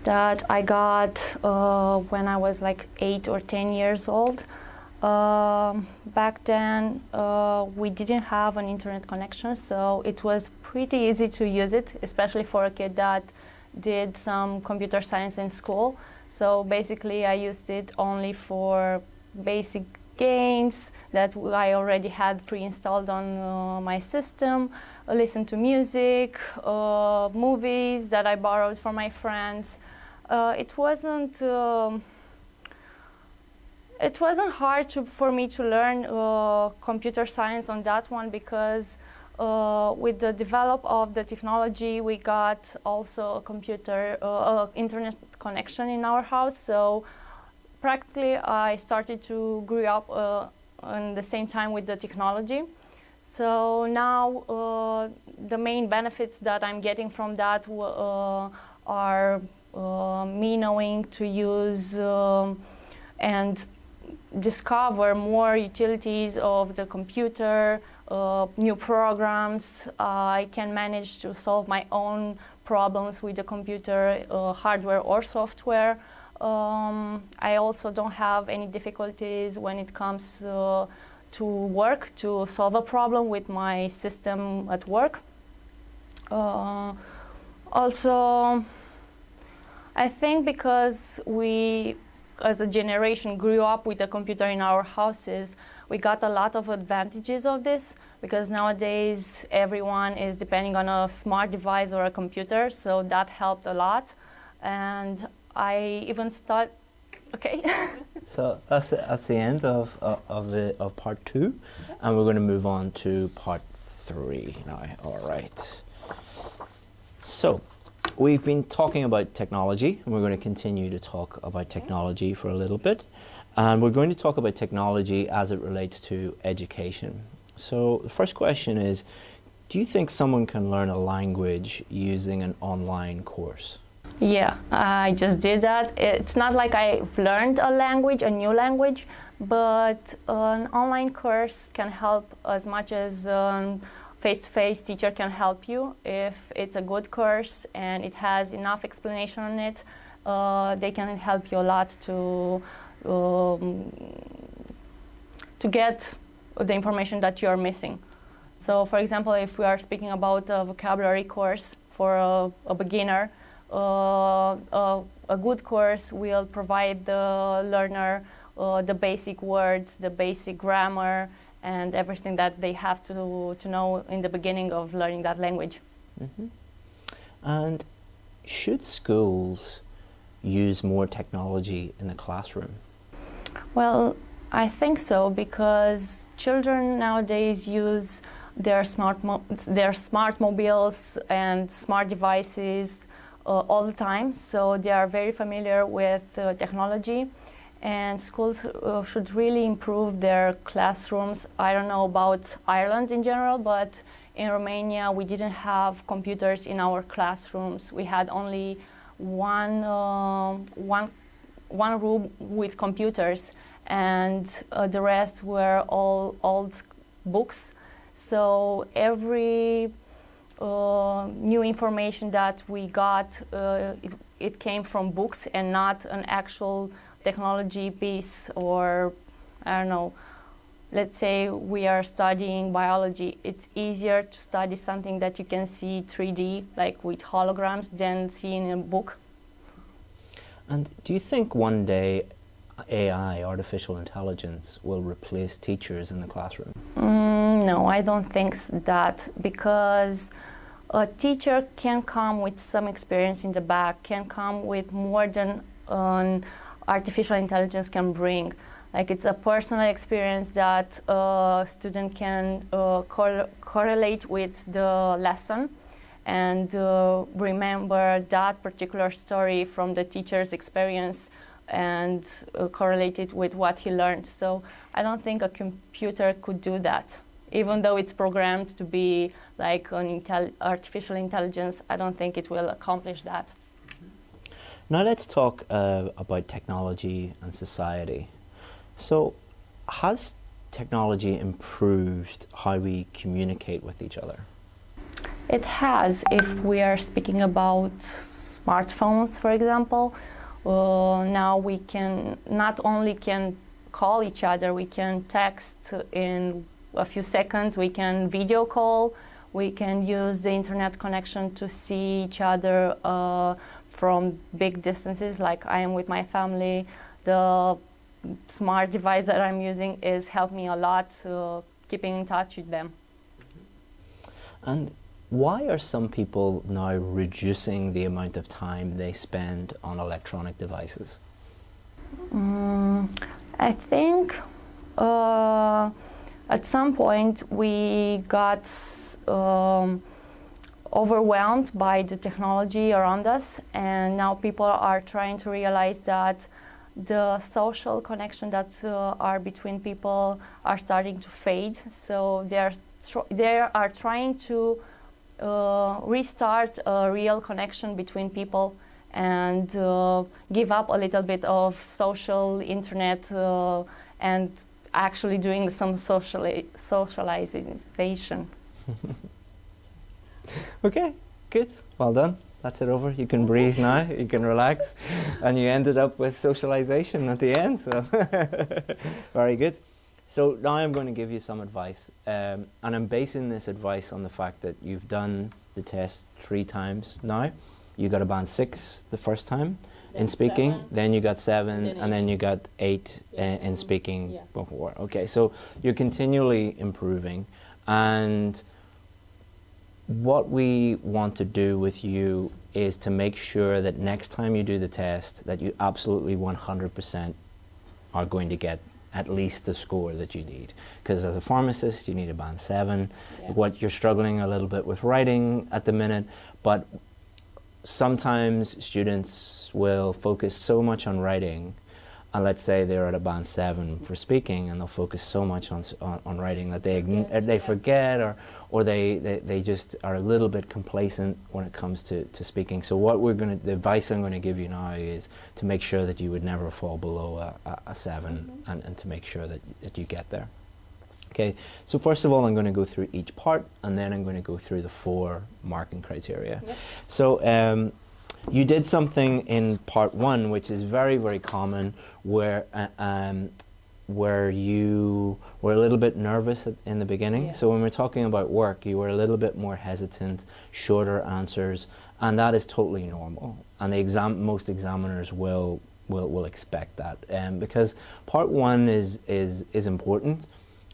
that I got when I was like 8 or 10 years old. Back then we didn't have an internet connection, so it was pretty easy to use it, especially for a kid that did some computer science in school. So basically I used it only for basic games that I already had pre-installed on my system, listen to music, movies that I borrowed from my friends. It wasn't hard for me to learn computer science on that one because with the develop of the technology, we got also a computer, internet connection in our house. So practically I started to grow up in the same time with the technology. So now the main benefits that I'm getting from that are me knowing to use and discover more utilities of the computer, new programs. I can manage to solve my own problems with the computer, hardware or software. I also don't have any difficulties when it comes to work, to solve a problem with my system at work. Also, I think because we, as a generation, grew up with a computer in our houses, we got a lot of advantages of this, because nowadays everyone is depending on a smart device or a computer, so that helped a lot. And I even start, okay. So that's the end of part 2, and we're going to move on to part 3 now. All right. So we've been talking about technology, and we're going to continue to talk about technology for a little bit. And we're going to talk about technology as it relates to education. So the first question is, do you think someone can learn a language using an online course? Yeah, I just did that. It's not like I've learned a language, a new language, but an online course can help as much as face-to-face teacher can help you. If it's a good course and it has enough explanation on it, they can help you a lot to get the information that you're missing. So, for example, if we are speaking about a vocabulary course for a beginner, a good course will provide the learner the basic words, the basic grammar, and everything that they have to know in the beginning of learning that language. Mm-hmm. And should schools use more technology in the classroom? Well, I think so, because children nowadays use their smart mobiles and smart devices all the time, so they are very familiar with technology, and schools should really improve their classrooms. I don't know about Ireland in general, but in Romania we didn't have computers in our classrooms. We had only one room with computers, and the rest were all old books. So every new information that we got, it came from books and not an actual technology piece. Or, I don't know, let's say we are studying biology. It's easier to study something that you can see 3D, like with holograms, than seeing a book. And do you think one day AI, artificial intelligence, will replace teachers in the classroom? No, I don't think that, because a teacher can come with some experience in the back, can come with more than artificial intelligence can bring. Like, it's a personal experience that a student can correlate with the lesson and remember that particular story from the teacher's experience and correlate it with what he learned. So I don't think a computer could do that. Even though it's programmed to be like an artificial intelligence, I don't think it will accomplish that. Now let's talk about technology and society. So has technology improved how we communicate with each other? It has. If we are speaking about smartphones, for example, now we can not only can call each other, we can text in a few seconds, we can video call, we can use the internet connection to see each other from big distances, like I am with my family. The smart device that I'm using is helping me a lot keeping in touch with them. And why are some people now reducing the amount of time they spend on electronic devices? I think at some point we got overwhelmed by the technology around us, and now people are trying to realize that the social connection that are between people are starting to fade. So they are trying to restart a real connection between people and give up a little bit of social internet and actually doing some socialization. Okay, good. Well done. That's it over. You can breathe now. You can relax. And you ended up with socialization at the end. So very good. So now I'm going to give you some advice. And I'm basing this advice on the fact that you've done the test 3 times now. You got a band 6 the first time in speaking. 7. Then you got 7. And then you got 8 Yeah, in speaking yeah. before. Okay, so you're continually improving. And what we want to do with you is to make sure that next time you do the test that you absolutely 100% are going to get at least the score that you need. Because as a pharmacist you need a band 7. Yeah. What you're struggling a little bit with writing at the minute, but sometimes students will focus so much on writing, and let's say they're at a band 7 for speaking, and they'll focus so much on writing that they forget or they just are a little bit complacent when it comes to speaking. So the advice I'm going to give you now is to make sure that you would never fall below a 7 and to make sure that you get there. Okay, so first of all I'm going to go through each part, and then I'm going to go through the 4 marking criteria. Yep. So you did something in part 1 which is very, very common, where you were a little bit nervous in the beginning. Yeah. So when we're talking about work, you were a little bit more hesitant, shorter answers, and that is totally normal. And most examiners will expect that, because part 1 is important,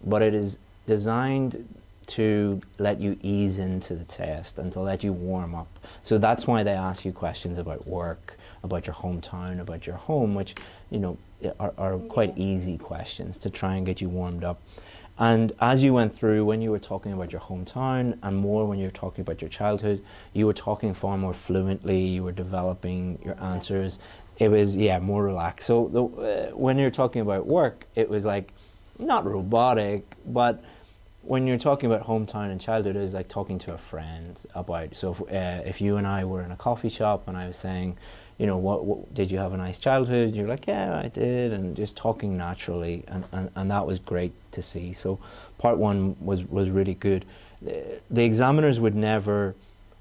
but it is designed to let you ease into the test and to let you warm up. So that's why they ask you questions about work, about your hometown, about your home, which, you know, are quite easy questions to try and get you warmed up. And as you went through, when you were talking about your hometown and more when you were talking about your childhood, you were talking far more fluently, you were developing your answers. It was, yeah, more relaxed. So when you're talking about work, it was like, not robotic, but when you're talking about hometown and childhood, it's like talking to a friend about. So if you and I were in a coffee shop and I was saying, you know, what did you have a nice childhood? You're like, yeah, I did, and just talking naturally, and that was great to see. So part 1 was really good. The examiners would never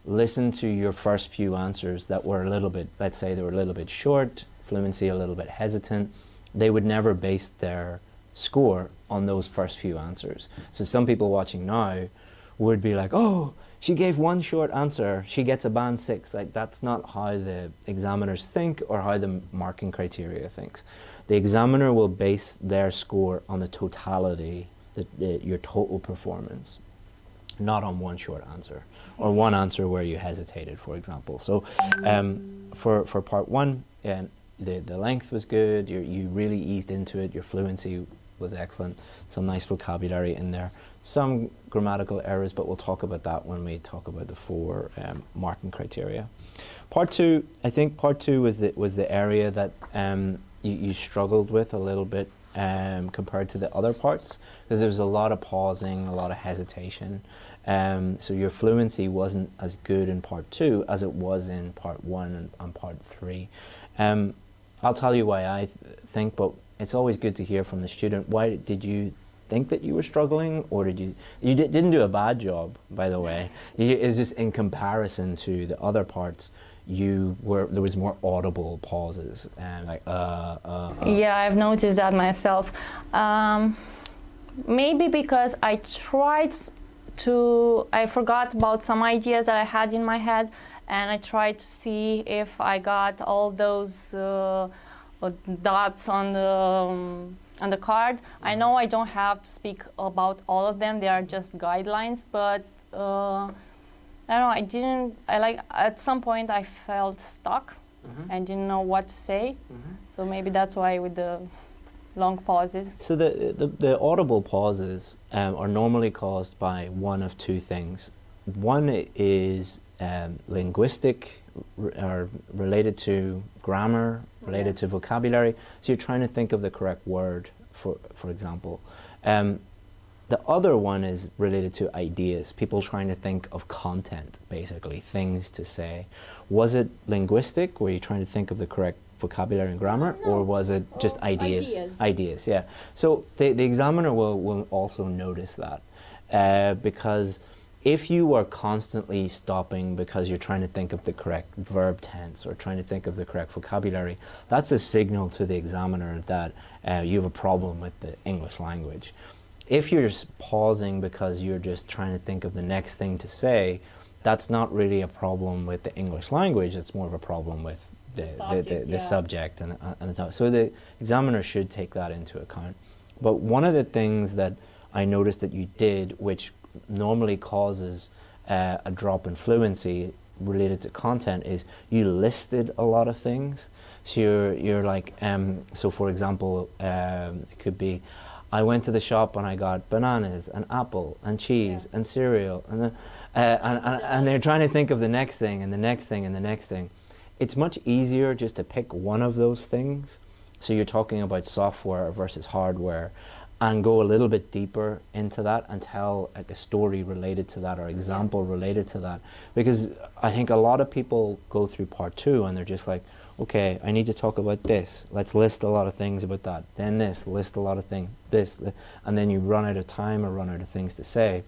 listen to your first few answers that were a little bit, let's say they were a little bit short, fluency a little bit hesitant. They would never base their score on those first few answers. So some people watching now would be like, oh, she gave 1 short answer, she gets a band 6. Like, that's not how the examiners think or how the marking criteria thinks. The examiner will base their score on the totality, your total performance, not on 1 short answer or 1 answer where you hesitated, for example. So for part 1, the length was good, you really eased into it, your fluency was excellent, some nice vocabulary in there, some grammatical errors, but we'll talk about that when we talk about the 4 marking criteria. Part 2, I think part 2 was the area that you struggled with a little bit compared to the other parts, because there was a lot of pausing, a lot of hesitation. So your fluency wasn't as good in part 2 as it was in part 1 and part 3. I'll tell you why I think, but it's always good to hear from the student. Why did you think that you were struggling, or didn't do a bad job, by the way. It's just in comparison to the other parts, there was more audible pauses, and like Yeah, I've noticed that myself. Maybe because I forgot about some ideas that I had in my head, and I tried to see if I got all those dots on the card. I know I don't have to speak about all of them, they are just guidelines, but I don't know, at some point I felt stuck and didn't know what to say. So maybe that's why with the long pauses. So the audible pauses are normally caused by one of 2 things. One is linguistic, or related to grammar related to vocabulary. So you're trying to think of the correct word, for example. The other one is related to ideas, people trying to think of content, basically, things to say. Was it linguistic? Were you trying to think of the correct vocabulary and grammar, or was it just ideas? Ideas, yeah. So the examiner will also notice that, because if you are constantly stopping because you're trying to think of the correct verb tense or trying to think of the correct vocabulary, that's a signal to the examiner that you have a problem with the English language. If you're just pausing because you're just trying to think of the next thing to say, that's not really a problem with the English language, it's more of a problem with the subject and the topic. So the examiner should take that into account. But one of the things that I noticed that you did, which normally causes a drop in fluency related to content, is you listed a lot of things. So you're like, so for example, it could be, I went to the shop and I got bananas and apple and cheese and cereal, and they're trying to think of the next thing and the next thing and the next thing. It's much easier just to pick one of those things. So you're talking about software versus hardware, and go a little bit deeper into that and tell like a story related to that or example related to that. Because I think a lot of people go through part 2 and they're just like, okay, I need to talk about this. Let's list a lot of things about that. Then this, list a lot of things, and then you run out of time or run out of things to say.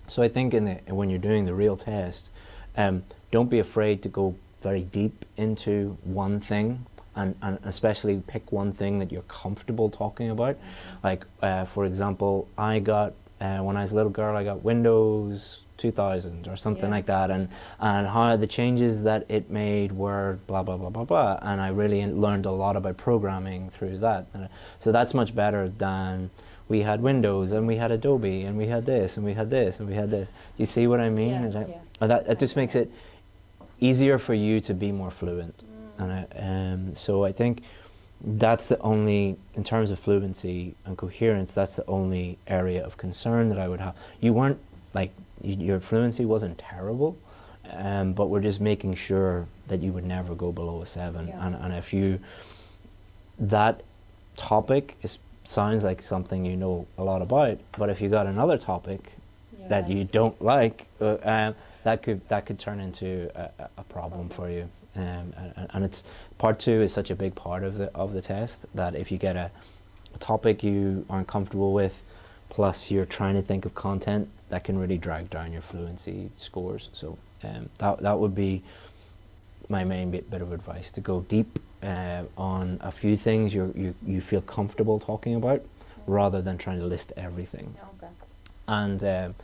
So I think when you're doing the real test, don't be afraid to go very deep into one thing, and especially pick one thing that you're comfortable talking about. Like, for example, I got, when I was a little girl, I got Windows 2000 or something like that, and how the changes that it made were blah, blah, blah, blah, blah. And I really learned a lot about programming through that. So that's much better than we had Windows and we had Adobe and we had this and we had this and we had this. You see what I mean? And that just makes it easier for you to be more fluent. And so I think that's the only, in terms of fluency and coherence, that's the only area of concern that I would have. You weren't, like, your fluency wasn't terrible, but we're just making sure that you would never go below a 7. And if you, that topic sounds like something you know a lot about, but if you got another topic that you don't like, that could turn into a problem for you. And it's part 2 is such a big part of the test that if you get a topic you aren't comfortable with, plus you're trying to think of content, that can really drag down your fluency scores. So that would be my main bit of advice, to go deep on a few things you feel comfortable talking about, rather than trying to list everything. And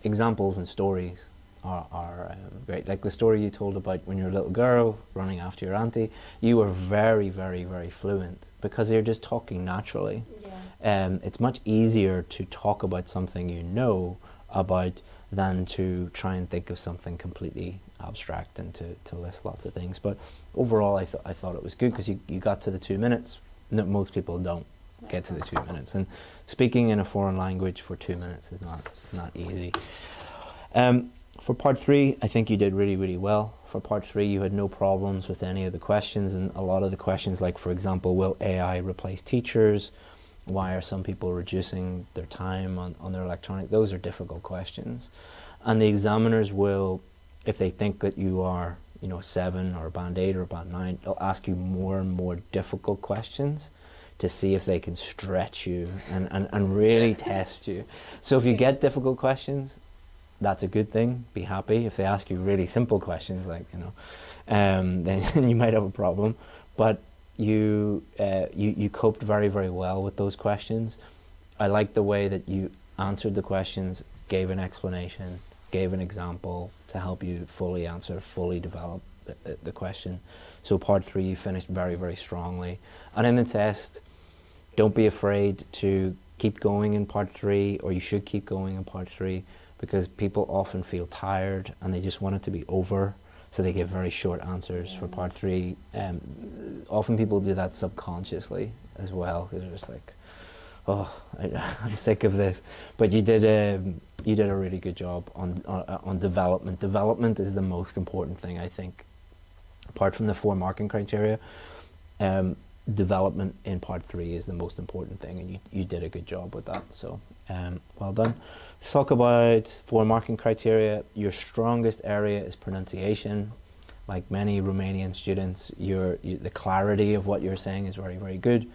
examples and stories are great. Like the story you told about when you were a little girl running after your auntie, you were very, very, very fluent because you're just talking naturally. It's much easier to talk about something you know about than to try and think of something completely abstract and to list lots of things. But overall, I thought it was good because you got to the 2 minutes. No, most people don't get to the 2 minutes, and speaking in a foreign language for 2 minutes is not easy. For part 3, I think you did really, really well. For part 3, you had no problems with any of the questions, and a lot of the questions, like for example, will AI replace teachers? Why are some people reducing their time on their electronic? Those are difficult questions. And the examiners will, if they think that you are, a 7 or a band 8 or a band 9, they'll ask you more and more difficult questions to see if they can stretch you and really test you. So if you get difficult questions, that's a good thing. Be happy. If they ask you really simple questions, like then you might have a problem. But you coped very, very well with those questions. I liked the way that you answered the questions, gave an explanation, gave an example to help you fully answer, fully develop the question. So part 3, you finished very, very strongly. And in the test, don't be afraid to keep going in part 3, or you should keep going in part 3. Because people often feel tired and they just want it to be over, so they give very short answers for part 3. Often people do that subconsciously as well, because they're just like, oh, I'm sick of this. But you did a really good job on development. Development is the most important thing, I think. Apart from the 4 marking criteria, development in part 3 is the most important thing, and you did a good job with that, so well done. Let's talk about 4 marking criteria. Your strongest area is pronunciation. Like many Romanian students, the clarity of what you're saying is very, very good.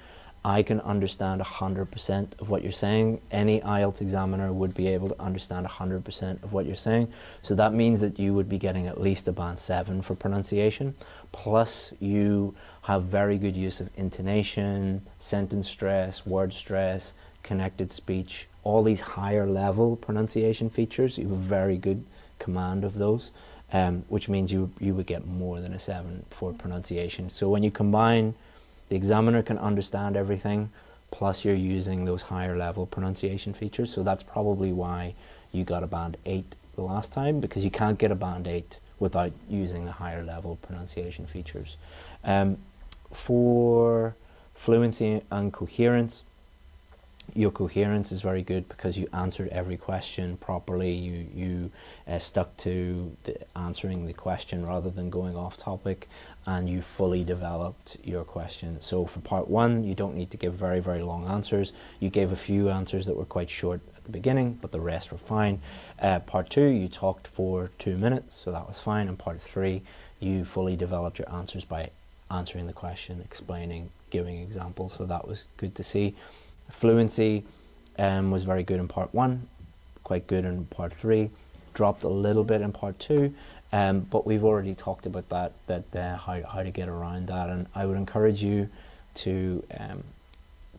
I can understand 100% of what you're saying. Any IELTS examiner would be able to understand 100% of what you're saying. So that means that you would be getting at least a band 7 for pronunciation. Plus you have very good use of intonation, sentence stress, word stress, connected speech, all these higher level pronunciation features. You have a very good command of those, which means you would get more than a 7 for pronunciation. So when you combine, the examiner can understand everything, plus you're using those higher level pronunciation features. So that's probably why you got a band 8 the last time, because you can't get a band 8 without using the higher level pronunciation features. For fluency and coherence, your coherence is very good because you answered every question properly. You stuck to answering the question rather than going off topic, and you fully developed your question. So for part 1, you don't need to give very, very long answers. You gave a few answers that were quite short at the beginning, but the rest were fine. Part 2, you talked for 2 minutes, so that was fine. And part 3, you fully developed your answers by answering the question, explaining, giving examples, so that was good to see. Fluency was very good in part 1, quite good in part 3, dropped a little bit in part 2, but we've already talked about how to get around that, and I would encourage you to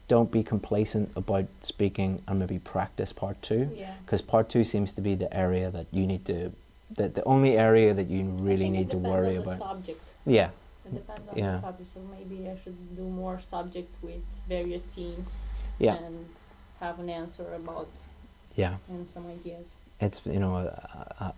don't be complacent about speaking and maybe practice part 2, because part 2 seems to be the area that you need to, the only area that you really need to worry about. Subject. Yeah. It depends on the subject, so maybe I should do more subjects with various teams. Yeah. And have an answer about and some ideas. It's, you know,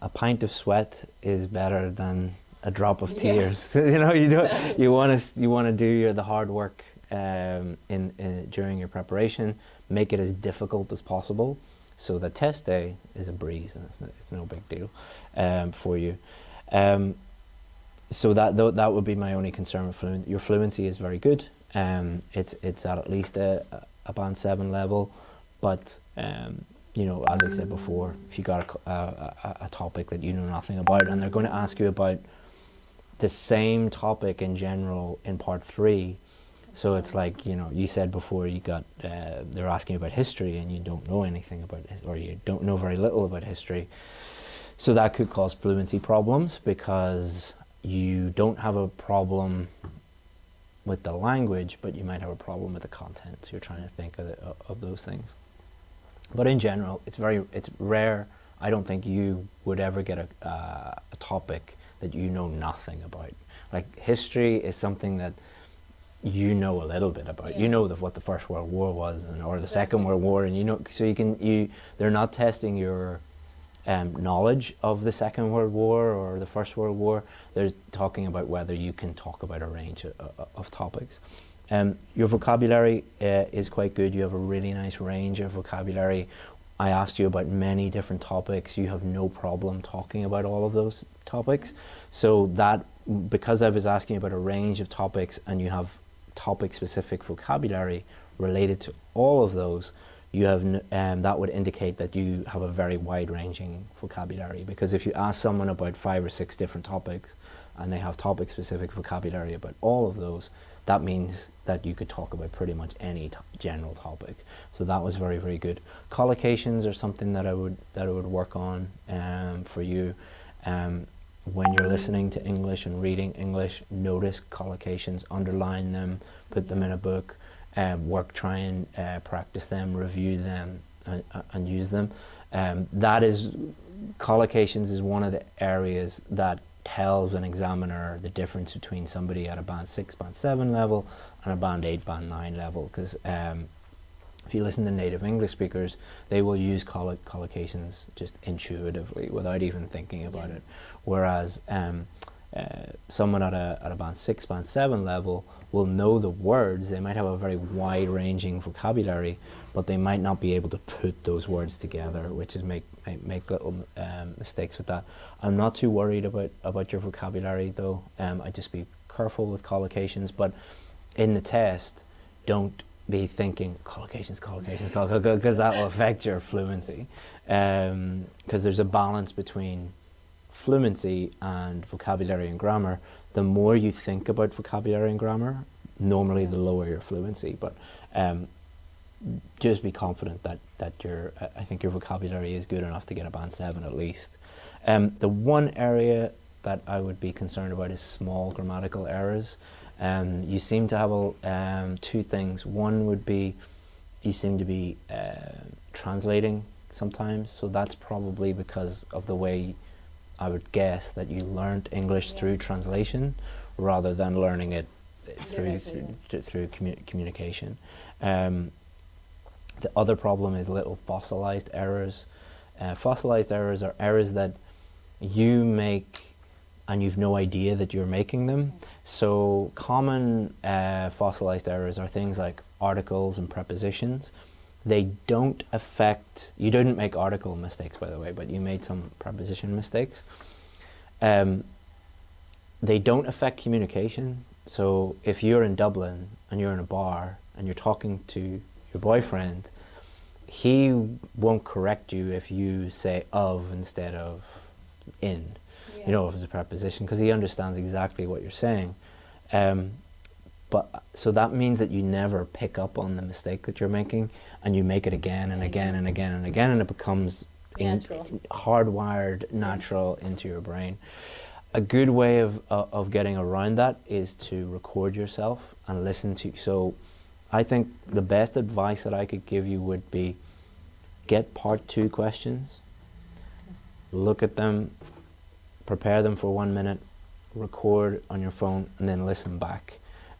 a pint of sweat is better than a drop of tears. You know, you want to do the hard work during your preparation, make it as difficult as possible, so the test day is a breeze and it's no big deal for you. So that would be my only concern with your fluency is very good. It's at least a band 7 level, but you know, as I said before, if you got a topic that you know nothing about and they're going to ask you about the same topic in general in part 3, so it's like, you know, you said before you got they're asking about history and you don't know anything about it, or you don't know very little about history, so that could cause fluency problems because you don't have a problem with the language, but you might have a problem with the content. So you're trying to think of those things. But in general, it's rare. I don't think you would ever get a topic that you know nothing about. Like history is something that you know a little bit about. You know what the First World War was, or the Second World War, and you know. So they're not testing your knowledge of the Second World War or the First World War. They're talking about whether you can talk about a range of topics. Your vocabulary is quite good. You have a really nice range of vocabulary. I asked you about many different topics. You have no problem talking about all of those topics. So that, because I was asking about a range of topics and you have topic-specific vocabulary related to all of those, you have that would indicate that you have a very wide-ranging vocabulary, because if you ask someone about 5 or 6 different topics and they have topic-specific vocabulary about all of those, that means that you could talk about pretty much any general topic. So that was very, very good. Collocations are something that I would work on for you. When you're listening to English and reading English, notice collocations, underline them, put them in a book. Try and practice them, review them, and use them. Collocations is one of the areas that tells an examiner the difference between somebody at a band 6, band 7 level and a band 8, band 9 level. Because if you listen to native English speakers, they will use collocations just intuitively without even thinking about it. Whereas someone at a band 6, band 7 level will know the words. They might have a very wide-ranging vocabulary, but they might not be able to put those words together, which is make little mistakes with that. I'm not too worried about your vocabulary though. I'd just be careful with collocations, but in the test, don't be thinking collocations, because that will affect your fluency. Because there's a balance between fluency and vocabulary and grammar. The more you think about vocabulary and grammar, normally the lower your fluency. But just be confident that I think your vocabulary is good enough to get a band 7 at least. The one area that I would be concerned about is small grammatical errors. You seem to have two things. One would be you seem to be translating sometimes, so that's probably because of the way I would guess that you learned English through translation rather than learning it through communication. The other problem is little fossilized errors. Fossilized errors are errors that you make and you've no idea that you're making them. So common fossilized errors are things like articles and prepositions. They don't affect, you didn't make article mistakes by the way, but you made some preposition mistakes. They don't affect communication. So if you're in Dublin and you're in a bar and you're talking to your boyfriend, he won't correct you if you say of instead of in. You know, if it's a preposition, because he understands exactly what you're saying. But so that means that you never pick up on the mistake that you're making, and you make it again and again and again and again, and it becomes hardwired, natural into your brain. A good way of getting around that is to record yourself and listen to. So I think the best advice that I could give you would be get part 2 questions, look at them, prepare them for 1 minute, record on your phone, and then listen back.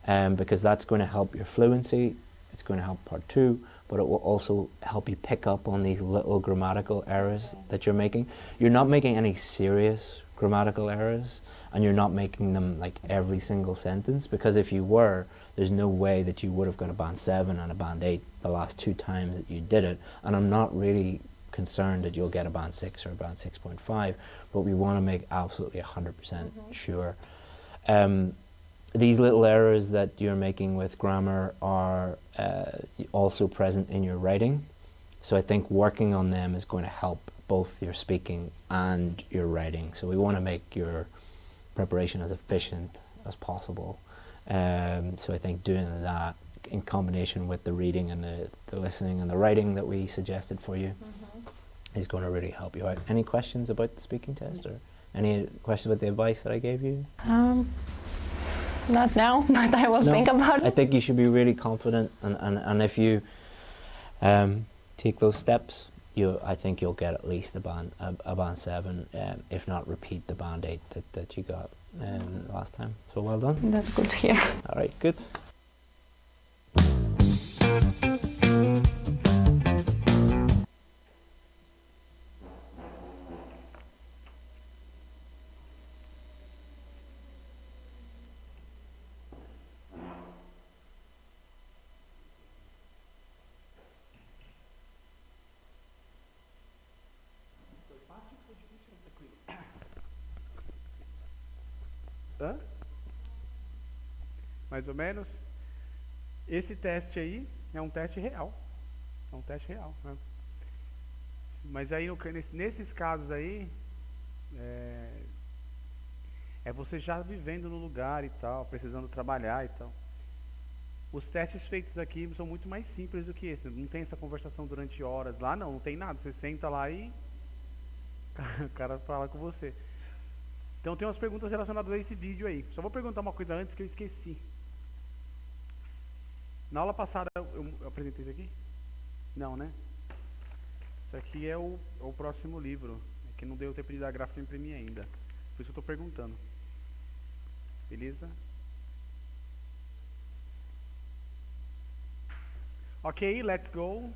Because that's going to help your fluency, it's going to help part 2, but it will also help you pick up on these little grammatical errors that you're making. You're not making any serious grammatical errors, and you're not making them like every single sentence, because if you were, there's no way that you would have got a band 7 and a band 8 the last 2 times that you did it. And I'm not really concerned that you'll get a band 6 or a band 6.5, but we want to make absolutely 100% sure. These little errors that you're making with grammar are also present in your writing. So I think working on them is going to help both your speaking and your writing. So we want to make your preparation as efficient as possible. So I think doing that in combination with the reading and the listening and the writing that we suggested for you is going to really help you out. Any questions about the speaking test, or any questions about the advice that I gave you? Not now, but I will think about it. I think you should be really confident, and if you take those steps, I think you'll get at least a band 7, if not repeat the band 8 that you got last time. So well done. That's good to hear. All right, good. Hã? Mais ou menos. Esse teste aí é um teste real. É um teste real, né? Mas aí nesses casos aí é você já vivendo no lugar e tal, precisando trabalhar e tal. Os testes feitos aqui são muito mais simples do que esse. Não tem essa conversação durante horas. Lá não tem nada. Você senta lá e o cara fala com você. Então tem umas perguntas relacionadas a esse vídeo aí. Só vou perguntar uma coisa antes que eu esqueci. Na aula passada eu apresentei isso aqui? Não, né? Isso aqui é o próximo livro. É que não deu tempo de dar gráfico e imprimir ainda. Por isso eu estou perguntando. Beleza? Ok, let's go.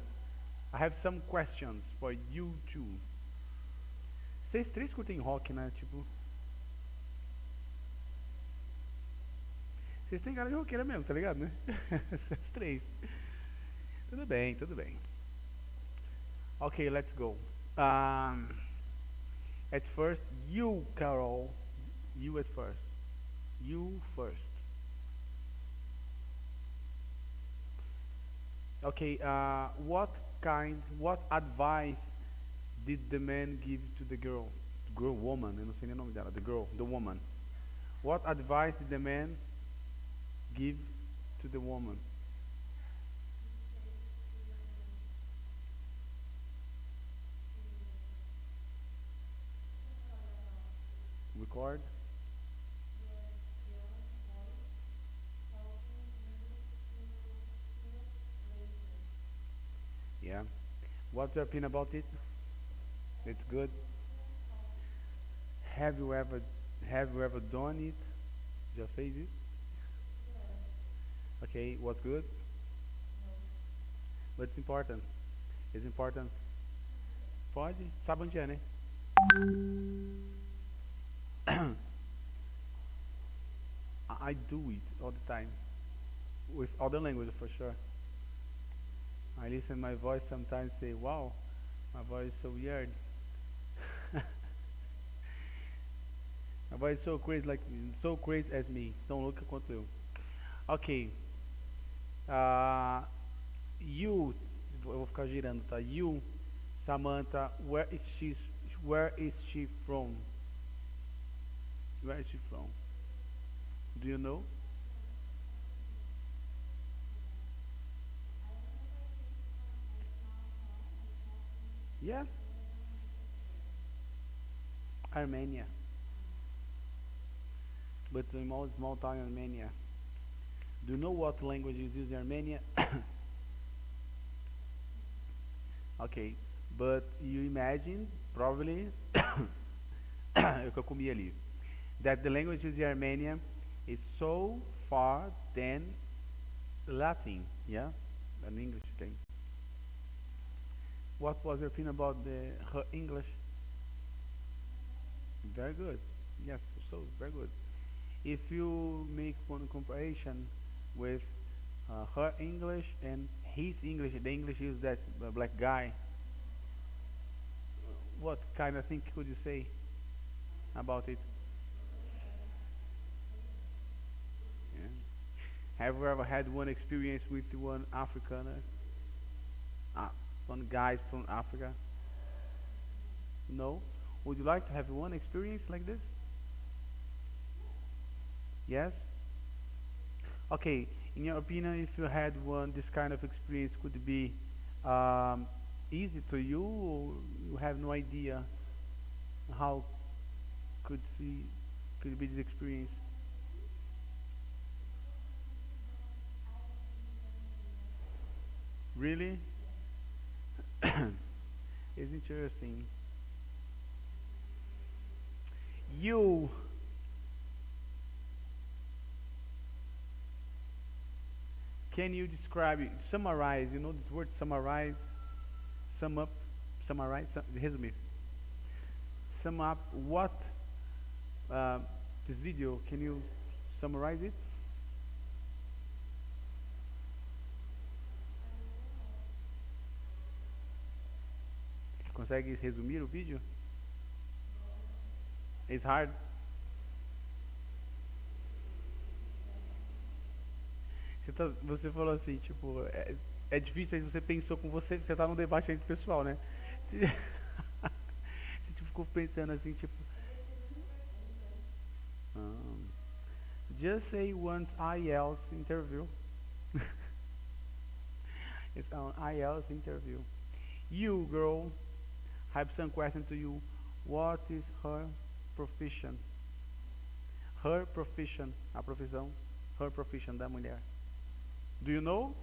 I have some questions for you two. Vocês três curtem rock, né? Tipo... Vocês têm cara de roqueira mesmo, tá ligado, né? Vocês três. Tudo bem, tudo bem. Ok, let's go. At first, you, Carol. You at first. You first. Okay, what advice did the man give to the girl? Girl, woman, eu não sei nem o nome dela. The girl, the woman. What advice did the man give to the woman? Record. Yeah. What's your opinion about it? It's good. Have you ever have you ever done it? Já fez it? Okay, what's good? But it's important. It's important. Pode? Sabe onde é, né? I do it all the time. With other languages for sure. I listen my voice sometimes say, wow, my voice is so weird. My voice is so crazy so crazy as me. Tão louca quanto eu. Okay. You, eu vou ficar girando, tá? You, Samantha, where is she from? Where is she from? Do you know? Yeah. Armenia. But it's a small town in Armenia. Do you know what language is used in Armenia? Okay. But you imagine, probably, é o que eu comi ali, that the language used in Armenia is so far than Latin, yeah? An English thing. What was your opinion about her English? Very good. Yes, so very good. If you make one comparison with her English and his English, the English is that black guy, what kind of thing could you say about it? Yeah. Have you ever had one experience with one Afrikaner? One guy from Africa? No? Would you like to have one experience like this? Yes? Okay, in your opinion, if you had this kind of experience, could it be easy to you, or you have no idea how could it be this experience? Really? It's interesting. You can you describe it, summarize, you know this word summarize, sum up, summarize, resume. Sum up what this video, can you summarize it? Consegue resumir o vídeo? It's hard. Você falou assim, tipo, é difícil, aí você pensou com você tá num debate entre pessoal, né? Você tipo, ficou pensando assim, tipo... Just say once IELTS interview. It's an IELTS interview. You, girl, have some question to you. What is her profession? Her profession, a profissão, her profession da mulher. Do you know?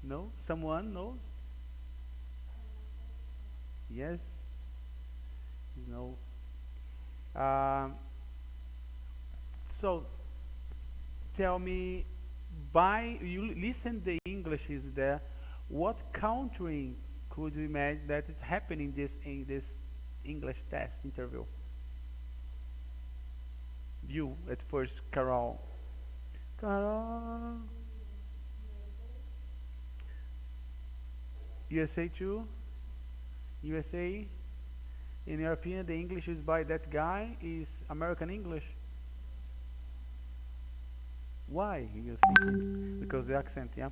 No? Someone knows? Yes? No. So, tell me, you listen the English is there, what country could you imagine that is happening in this English test interview? You at first, Carol. Carol. USA too? USA? In your opinion, the English used by that guy is American English? Why, you think? Because the accent, yeah?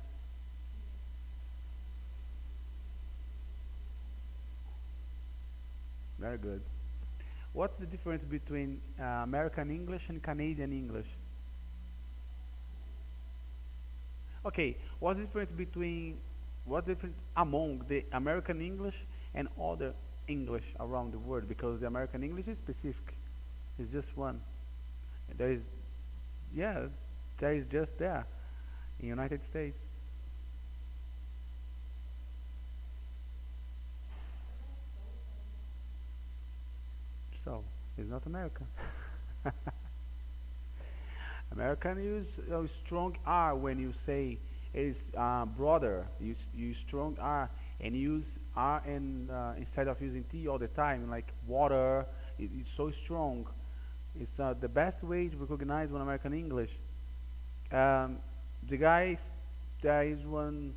Very good. What's the difference between American English and Canadian English? Okay, what's the difference between, what's the difference among the American English and other English around the world? Because the American English is specific. It's just one. There is, yeah, there is just there in United States. So it's not American. American use a strong R when you say is brother. Use strong R and use R and instead of using T all the time, like water. It's so strong. It's the best way to recognize one American English. The guys, there is one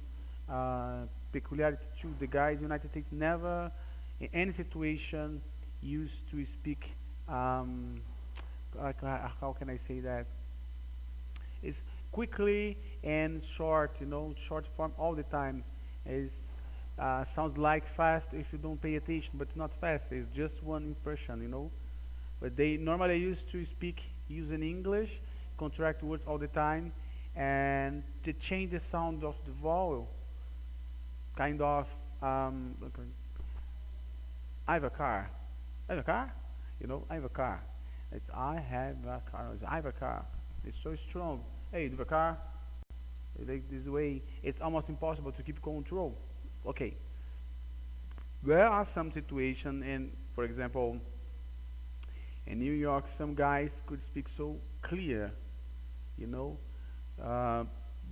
peculiarity too. The guys in the United States never, in any situation, used to speak. How can I say that? It's quickly and short, short form all the time. It sounds like fast if you don't pay attention, but it's not fast. It's just one impression. But they normally used to speak using English, contract words all the time, and to change the sound of the vowel, kind of. I have a car. I have a car. I have a car. It's I have a car. It's I have a car. It's so strong. Hey, do you have a car? This way, it's almost impossible to keep control. Okay. There are some situations, and for example, in New York, some guys could speak so clear,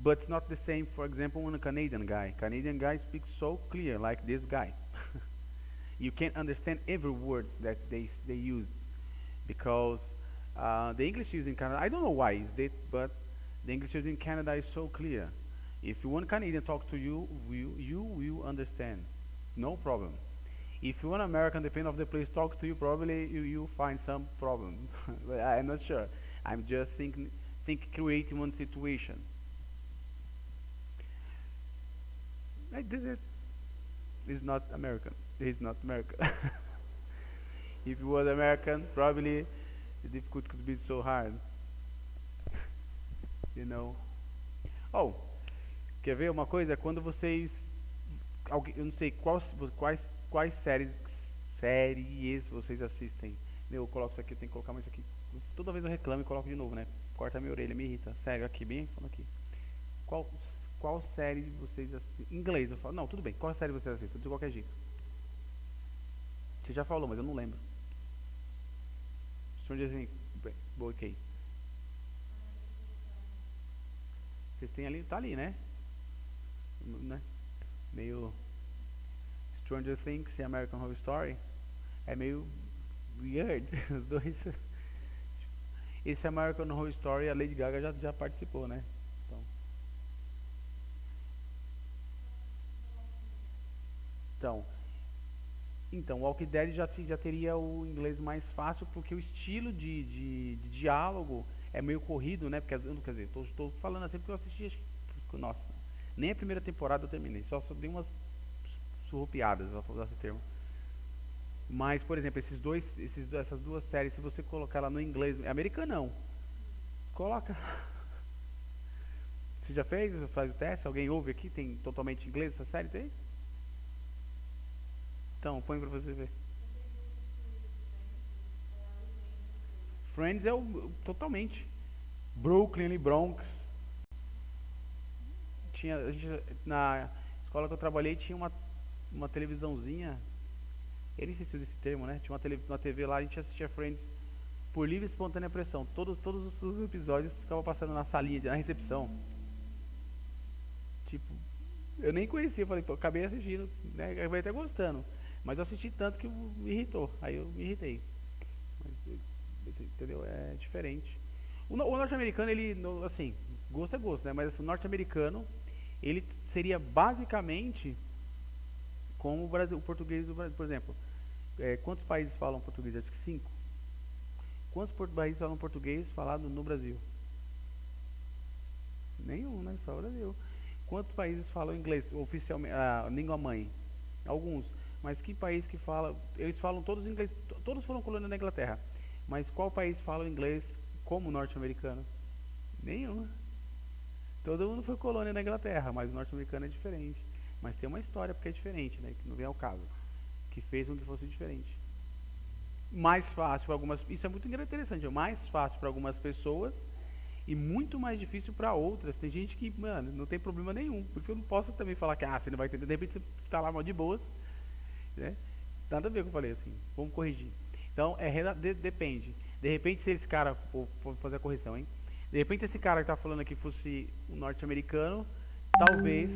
but it's not the same. For example, when a Canadian guy speaks so clear, like this guy. You can't understand every word that they use, because the English used in Canada, I don't know why is it, but the English used in Canada is so clear. If one Canadian talks to you, you will understand, no problem. If one American, depending on the place, talks to you, probably you find some problem. But I'm not sure. I'm just creating one situation. I did it. It's not American. He's not American. If he was American, probably the difficulty could be so hard. Oh, quer ver uma coisa? Quando vocês, eu não sei quais séries vocês assistem. Eu coloco isso aqui, eu tenho que colocar mais aqui. Toda vez eu reclamo e coloco de novo, né? Corta a minha orelha, me irrita. Sério, aqui, bem falando aqui. Qual série vocês assistem? Em inglês eu falo. Não, tudo bem. Qual série vocês assistem? De qualquer jeito. Você já falou, mas eu não lembro. Stranger Things. Boa, ok. Vocês têm ali, tá ali, né? Meio Stranger Things e American Horror Story. É meio weird, os dois. Esse American Horror Story, a Lady Gaga já participou, né? Então, o Walking Dead já teria o inglês mais fácil, porque o estilo de diálogo é meio corrido, né? Porque, quer dizer, estou falando assim porque eu assisti, nossa, nem a primeira temporada eu terminei, só dei umas surrupiadas, vou usar esse termo. Mas, por exemplo, essas duas séries, se você colocar ela no inglês, é americanão, coloca. Você já fez? Faz o teste? Alguém ouve aqui? Tem totalmente inglês essas séries aí? Então, põe pra você ver. Friends é totalmente. Brooklyn e Bronx. Na escola que eu trabalhei tinha uma televisãozinha. Eu nem sei se usa esse termo, né? Tinha uma TV lá, a gente assistia Friends por livre e espontânea pressão. Todos os episódios ficavam passando na salinha, na recepção. Tipo, eu nem conhecia, falei, pô, acabei assistindo, né? Acabei até gostando. Mas eu assisti tanto que me irritou. Aí eu me irritei. Mas, entendeu? É diferente. O norte-americano, ele, assim, gosto é gosto, né? Mas assim, o norte-americano, ele seria basicamente como o português do Brasil. Por exemplo, quantos países falam português? Acho que 5. Quantos países falam português falado no Brasil? Nenhum, né? Só o Brasil. Quantos países falam inglês oficialmente, a língua mãe? Alguns. Mas que país que fala... Eles falam todos inglês, todos foram colônia da Inglaterra. Mas qual país fala inglês como norte-americano? Nenhum. Todo mundo foi colônia da Inglaterra, mas o norte-americano é diferente. Mas tem uma história porque é diferente, né? Que não vem ao caso. Que fez com que fosse diferente. Mais fácil para algumas... Isso é muito interessante. É mais fácil para algumas pessoas e muito mais difícil para outras. Tem gente que, mano, não tem problema nenhum. Por isso eu não posso também falar que, você não vai entender. De repente você está lá mal de boas, né? Nada a ver com o que eu falei, assim. Vamos corrigir. Então, depende. De repente, se esse cara... Vou fazer a correção, hein? De repente, esse cara que tá falando aqui fosse um norte-americano, talvez...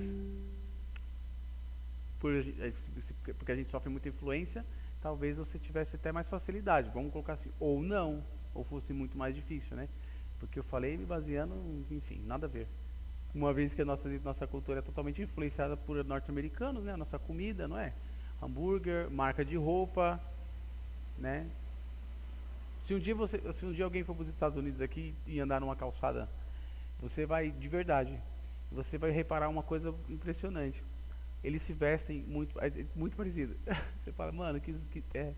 Porque a gente sofre muita influência, talvez você tivesse até mais facilidade. Vamos colocar assim. Ou não. Ou fosse muito mais difícil, né? Porque eu falei me baseando, enfim, nada a ver. Uma vez que a nossa cultura é totalmente influenciada por norte-americanos, né? A nossa comida, não é? Hambúrguer, marca de roupa, né? Se um dia alguém for para os Estados Unidos aqui e andar numa calçada, você vai, de verdade, você vai reparar uma coisa impressionante. Eles se vestem muito parecido. Você fala, mano, que é?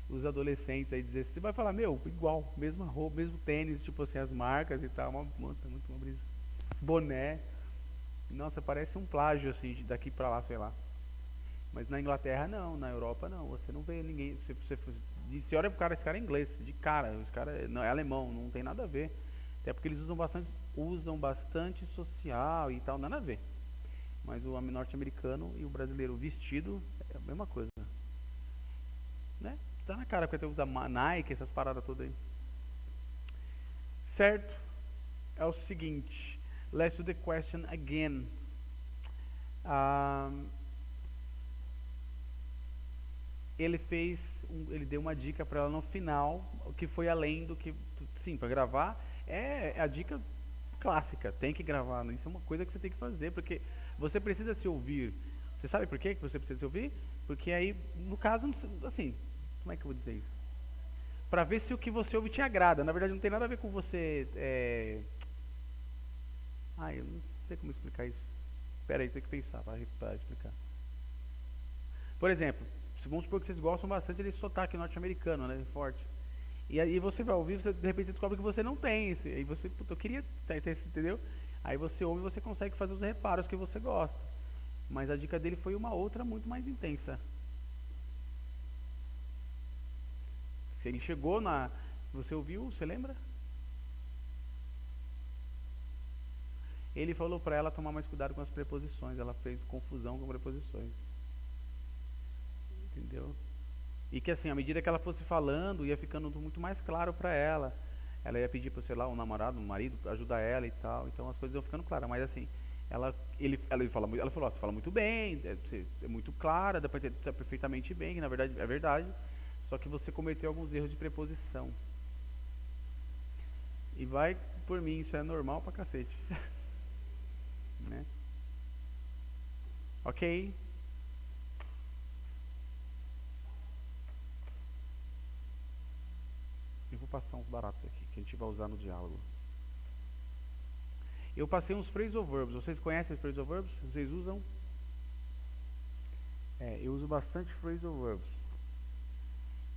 os adolescentes aí, você vai falar, meu, igual, mesma roupa, mesmo tênis, tipo assim, as marcas e tal, muito uma brisa. Boné. Nossa, parece um plágio, assim, daqui pra lá, sei lá. Mas na Inglaterra não, na Europa não, você não vê ninguém, você olha pro cara, esse cara é inglês, de cara, esse cara não, é alemão, não tem nada a ver. Até porque eles usam bastante social e tal, nada a ver. Mas o norte-americano e o brasileiro vestido é a mesma coisa, né? Tá na cara que até usa Nike, essas paradas todas aí. Certo? É o seguinte, let's do the question again. Ele deu uma dica para ela no final, o que foi além do que, sim, para gravar, é a dica clássica, tem que gravar, isso é uma coisa que você tem que fazer, porque você precisa se ouvir. Você sabe por que você precisa se ouvir? Porque aí, no caso, assim, como é que eu vou dizer isso? Para ver se o que você ouve te agrada, na verdade não tem nada a ver com você, eu não sei como explicar isso. Espera aí, tem que pensar para explicar. Por exemplo, vamos supor que vocês gostam bastante desse sotaque norte-americano, né, forte. E aí você vai ouvir, de repente você descobre que você não tem esse. Aí você, eu queria ter esse, entendeu? Aí você ouve e você consegue fazer os reparos que você gosta. Mas a dica dele foi uma outra muito mais intensa. Se ele chegou você ouviu, você lembra? Ele falou pra ela tomar mais cuidado com as preposições. Ela fez confusão com preposições. Entendeu? E que assim, à medida que ela fosse falando, ia ficando muito mais claro pra ela. Ela ia pedir pra, sei lá, um namorado, um marido, ajudar ela e tal. Então as coisas iam ficando claras. Mas assim, ela falou, você fala muito bem, é muito clara, dá pra entender perfeitamente bem, que na verdade é verdade. Só que você cometeu alguns erros de preposição. E vai por mim, isso é normal pra cacete. Né? Ok? Eu vou passar uns baratos aqui, que a gente vai usar no diálogo. Eu passei uns phrasal verbs. Vocês conhecem os phrasal verbs? Vocês usam? Eu uso bastante phrasal verbs.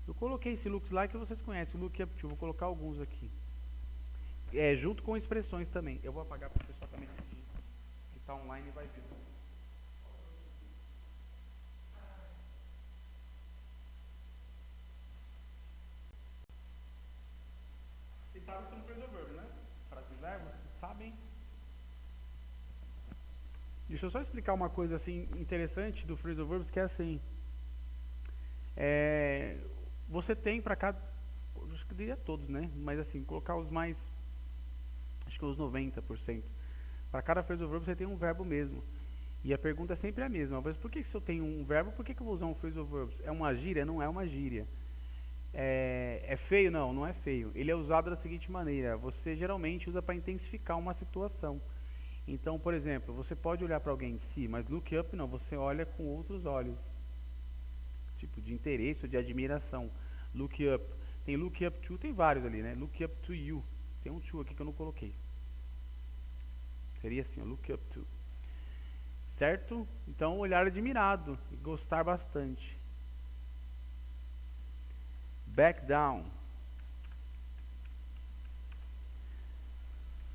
Eu coloquei esse looks like, vocês conhecem, o look up to. Vou colocar alguns aqui. Junto com expressões também. Eu vou apagar para o pessoal também que está online e vai ver. Vocês sabem sobre phrasal verb, né? Frases verbos, vocês sabem? Deixa eu só explicar uma coisa assim interessante do phrasal verbs, que é assim. Você tem para cada, acho que eu diria todos, né? Mas assim, colocar os mais, acho que os 90%. Para cada phrasal verb você tem um verbo mesmo. E a pergunta é sempre a mesma. Mas por que se eu tenho um verbo, por que eu vou usar um phrasal verb? É uma gíria? Não é uma gíria. É feio? Não, não é feio. Ele é usado da seguinte maneira. Você geralmente usa para intensificar uma situação. Então, por exemplo, você pode olhar para alguém em si, mas look up não, você olha com outros olhos. Tipo de interesse ou de admiração. Look up. Tem look up to, tem vários ali, né? Look up to you. Tem um to aqui que eu não coloquei. Seria assim, ó, look up to. Certo? Então, olhar admirado, gostar bastante. Back down.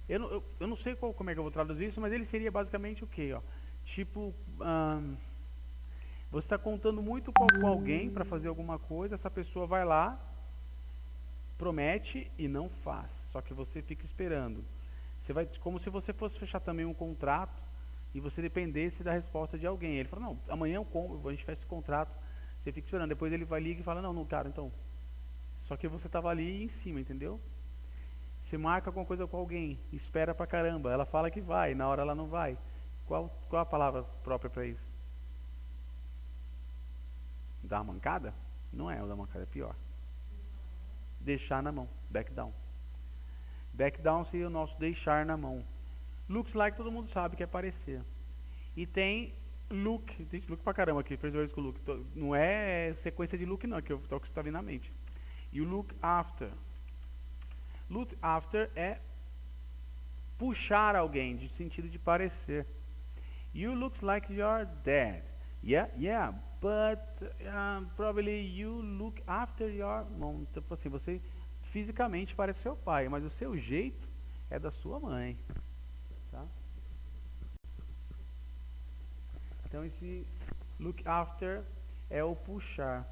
Eu não sei como é que eu vou traduzir isso, mas ele seria basicamente o quê? Ó? Tipo, você está contando muito com alguém para fazer alguma coisa, essa pessoa vai lá, promete e não faz. Só que você fica esperando. Você vai, como se você fosse fechar também um contrato e você dependesse da resposta de alguém. Ele fala, não, amanhã a gente fecha esse contrato, você fica esperando. Depois ele vai ligar e fala, não, cara, então. Só que você estava ali em cima, entendeu? Você marca alguma coisa com alguém, espera pra caramba, ela fala que vai, na hora ela não vai. Qual a palavra própria para isso? Dar uma mancada? Não é o da mancada, é pior. Deixar na mão, back down. Back down seria o nosso deixar na mão. Looks like todo mundo sabe que é parecer. E tem look pra caramba aqui, fez com look. Não é sequência de look não, que eu tô que está vindo na mente. E o look after. Look after é puxar alguém, de sentido de parecer. You look like you're dead. Yeah, but probably you look after your mom. Tipo assim, você fisicamente parece seu pai, mas o seu jeito é da sua mãe. Tá? Então esse look after é o puxar.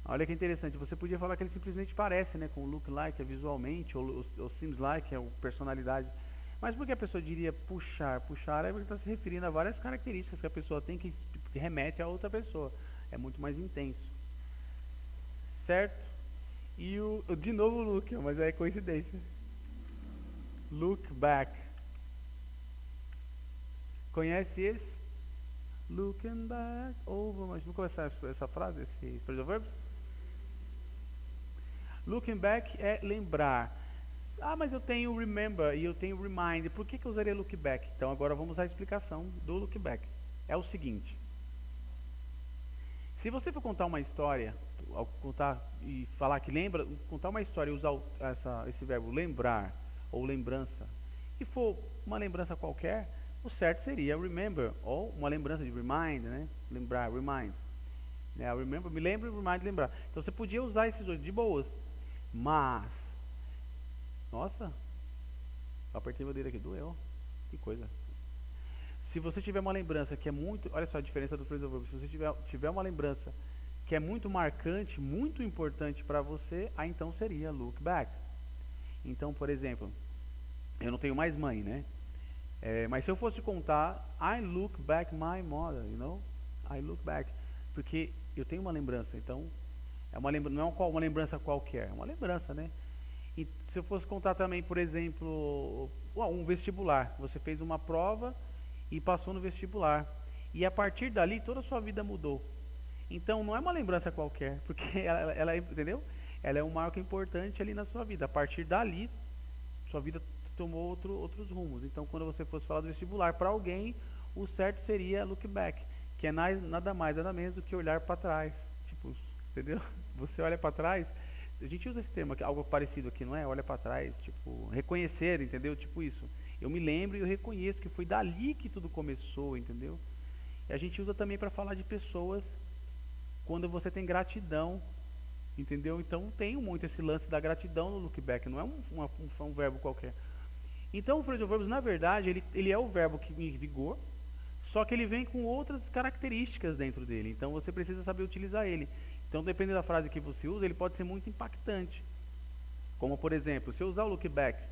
Olha que interessante, você podia falar que ele simplesmente parece, né, com o look like, visualmente, ou seems like, é a personalidade. Mas por que a pessoa diria puxar? Puxar é porque está se referindo a várias características que a pessoa tem que remete a outra pessoa. É muito mais intenso. Certo? E de novo o look, mas é coincidência. Look back. Conhece esse? Looking back over. Mas vamos começar essa frase, esse phrasal verb? Looking back é lembrar. Ah, mas eu tenho remember e eu tenho remind. Por que eu usaria look back? Então agora vamos à explicação do look back. É o seguinte. Se você for contar uma história, ao contar e falar que lembra, contar uma história e usar esse verbo lembrar ou lembrança, e for uma lembrança qualquer, o certo seria remember, ou uma lembrança de remind, né? Lembrar, remind. Remember, me lembro, remind, lembrar. Então você podia usar esses dois de boas. Mas, nossa, apertei meu dedo aqui, doeu. Que coisa. Se você tiver uma lembrança que é muito, olha só a diferença do phrasal verb. Se você tiver uma lembrança que é muito marcante, muito importante para você, aí então seria look back. Então, por exemplo, eu não tenho mais mãe, né? Mas se eu fosse contar, I look back my mother, you know? I look back. Porque eu tenho uma lembrança, então, não é uma lembrança qualquer, é uma lembrança, né? E se eu fosse contar também, por exemplo, um vestibular. Você fez uma prova e passou no vestibular. E a partir dali, toda a sua vida mudou. Então, não é uma lembrança qualquer, porque ela entendeu? Ela é um marco importante ali na sua vida. A partir dali, sua vida tomou outros rumos. Então, quando você fosse falar do vestibular para alguém, o certo seria look back, que é nada mais, nada menos do que olhar para trás. Tipo, entendeu? Você olha para trás, a gente usa esse termo, algo parecido aqui, não é? Olha para trás, tipo, reconhecer, entendeu? Tipo isso. Eu me lembro e eu reconheço que foi dali que tudo começou, entendeu? E a gente usa também para falar de pessoas quando você tem gratidão, entendeu? Então tem muito esse lance da gratidão no look back, não é um verbo qualquer. Então o phrasal verbs, na verdade, ele é o verbo que em vigor, só que ele vem com outras características dentro dele. Então você precisa saber utilizar ele. Então, dependendo da frase que você usa, ele pode ser muito impactante. Como, por exemplo, se eu usar o look back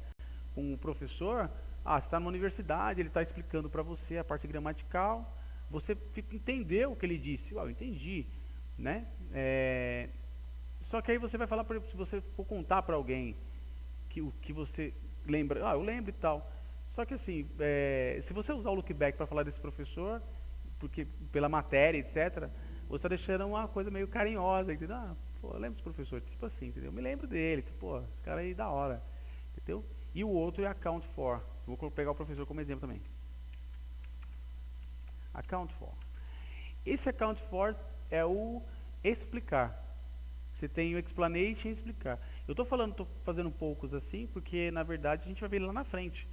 com o professor, você está numa universidade, ele está explicando para você a parte gramatical, você entendeu o que ele disse. Eu entendi, né? Só que aí você vai falar, por exemplo, se você for contar para alguém que você lembra, eu lembro e tal. Só que assim, se você usar o look back para falar desse professor, porque pela matéria, etc., você está deixando uma coisa meio carinhosa, entendeu? Eu lembro desse professor, tipo assim, entendeu? Eu me lembro dele, tipo, esse cara aí da hora, entendeu? E o outro é account for. Vou pegar o professor como exemplo também. Account for. Esse account for é o explicar. Você tem o explanation e explicar. Eu estou fazendo poucos assim, porque na verdade a gente vai ver ele lá na frente.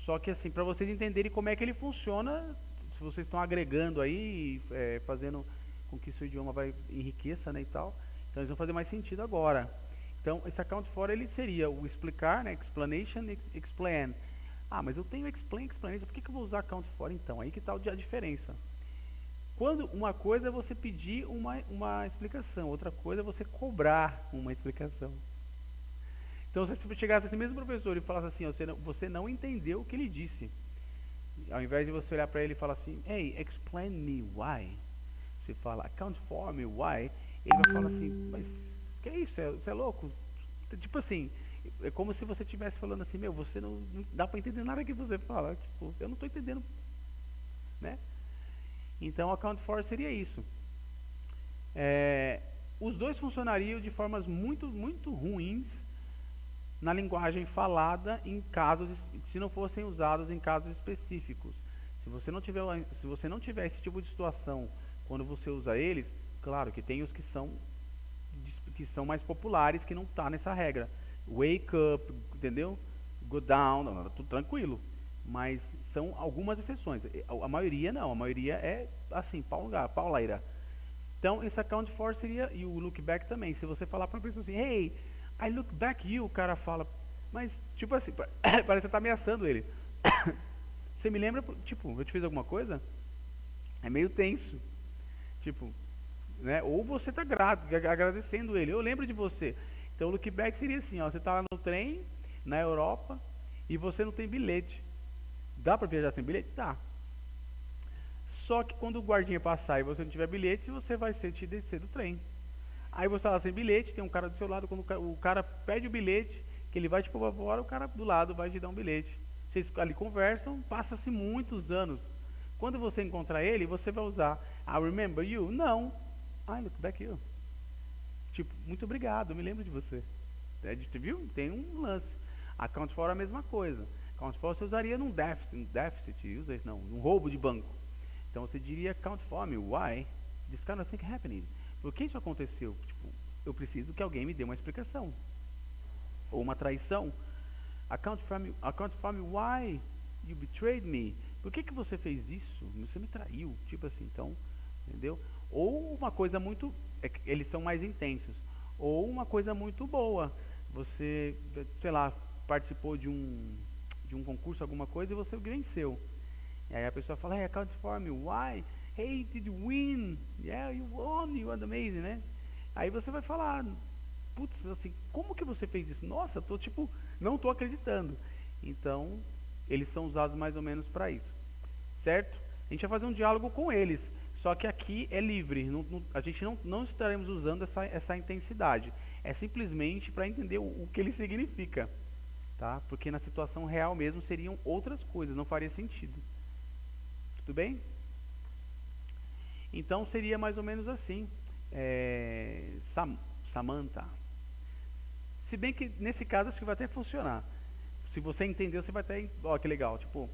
Só que assim, para vocês entenderem como é que ele funciona, se vocês estão agregando aí, fazendo com que seu idioma vai enriqueça, né, e tal, então eles vão fazer mais sentido agora. Então, esse account for ele seria o explicar, né, explanation, explain. Ah, mas eu tenho explain, explanation, por que eu vou usar account for então? Aí que está a diferença. Quando uma coisa é você pedir uma explicação, outra coisa é você cobrar uma explicação. Então, se você chegasse esse mesmo professor e falasse assim, ó, você não entendeu o que ele disse, ao invés de você olhar para ele e falar assim, hey, explain me why, você fala, account for me why, ele vai falar assim, mas que é isso? Você é louco? Tipo assim, é como se você estivesse falando assim, meu, você não dá para entender nada que você fala, tipo, eu não estou entendendo, né? Então, account for seria isso. Os dois funcionariam de formas muito, muito ruins na linguagem falada em casos, se não fossem usados em casos específicos. Se você não tiver esse tipo de situação quando você usa eles, claro que tem os que são mais populares, que não está nessa regra. Wake up, entendeu? Go down, não, tudo tranquilo. Mas são algumas exceções. A maioria não, a maioria é assim, pauleira. Então, esse account for seria, e o look back também. Se você falar para uma pessoa assim, hey, I look back you, o cara fala, mas tipo assim, parece que você tá ameaçando ele. Você me lembra, tipo, eu te fiz alguma coisa? É meio tenso. Tipo, né? Ou você tá agradecendo ele, eu lembro de você. Então o look back seria assim, ó, você tá lá no trem, na Europa, e você não tem bilhete. Dá pra viajar sem bilhete? Dá. Só que quando o guardinha passar e você não tiver bilhete, você vai te descer do trem. Aí você tá lá sem bilhete, tem um cara do seu lado, quando o cara pede o bilhete, que ele vai te pôr pra fora, o cara do lado vai te dar um bilhete. Vocês ali conversam, passa-se muitos anos. Quando você encontrar ele, você vai usar I remember you? Não. I look back you. Tipo, muito obrigado, eu me lembro de você. Viu? Tem um lance. Account for é a mesma coisa. Account for você usaria num déficit, usa isso não, num roubo de banco. Então você diria account for me, why this kind of thing happening? Por que isso aconteceu? Tipo, eu preciso que alguém me dê uma explicação. Ou uma traição. Account for me, why you betrayed me? Por que você fez isso? Você me traiu. Tipo assim, então, entendeu? Ou uma coisa muito, eles são mais intensos. Ou uma coisa muito boa. Você, sei lá, participou de um concurso, alguma coisa, e você venceu. E aí a pessoa fala, hey, account for me, why? Hey, did you win? Yeah, you won, you are amazing, né? Aí você vai falar, putz, assim, como que você fez isso? Nossa, tô tipo, não tô acreditando. Então, eles são usados mais ou menos para isso, certo? A gente vai fazer um diálogo com eles, só que aqui é livre, a gente não estaremos usando essa intensidade. É simplesmente para entender o que ele significa, tá? Porque na situação real mesmo seriam outras coisas, não faria sentido. Tudo bem? Então seria mais ou menos assim. Samantha. Se bem que nesse caso acho que vai até funcionar. Se você entendeu, você vai até, ó, que legal, tipo,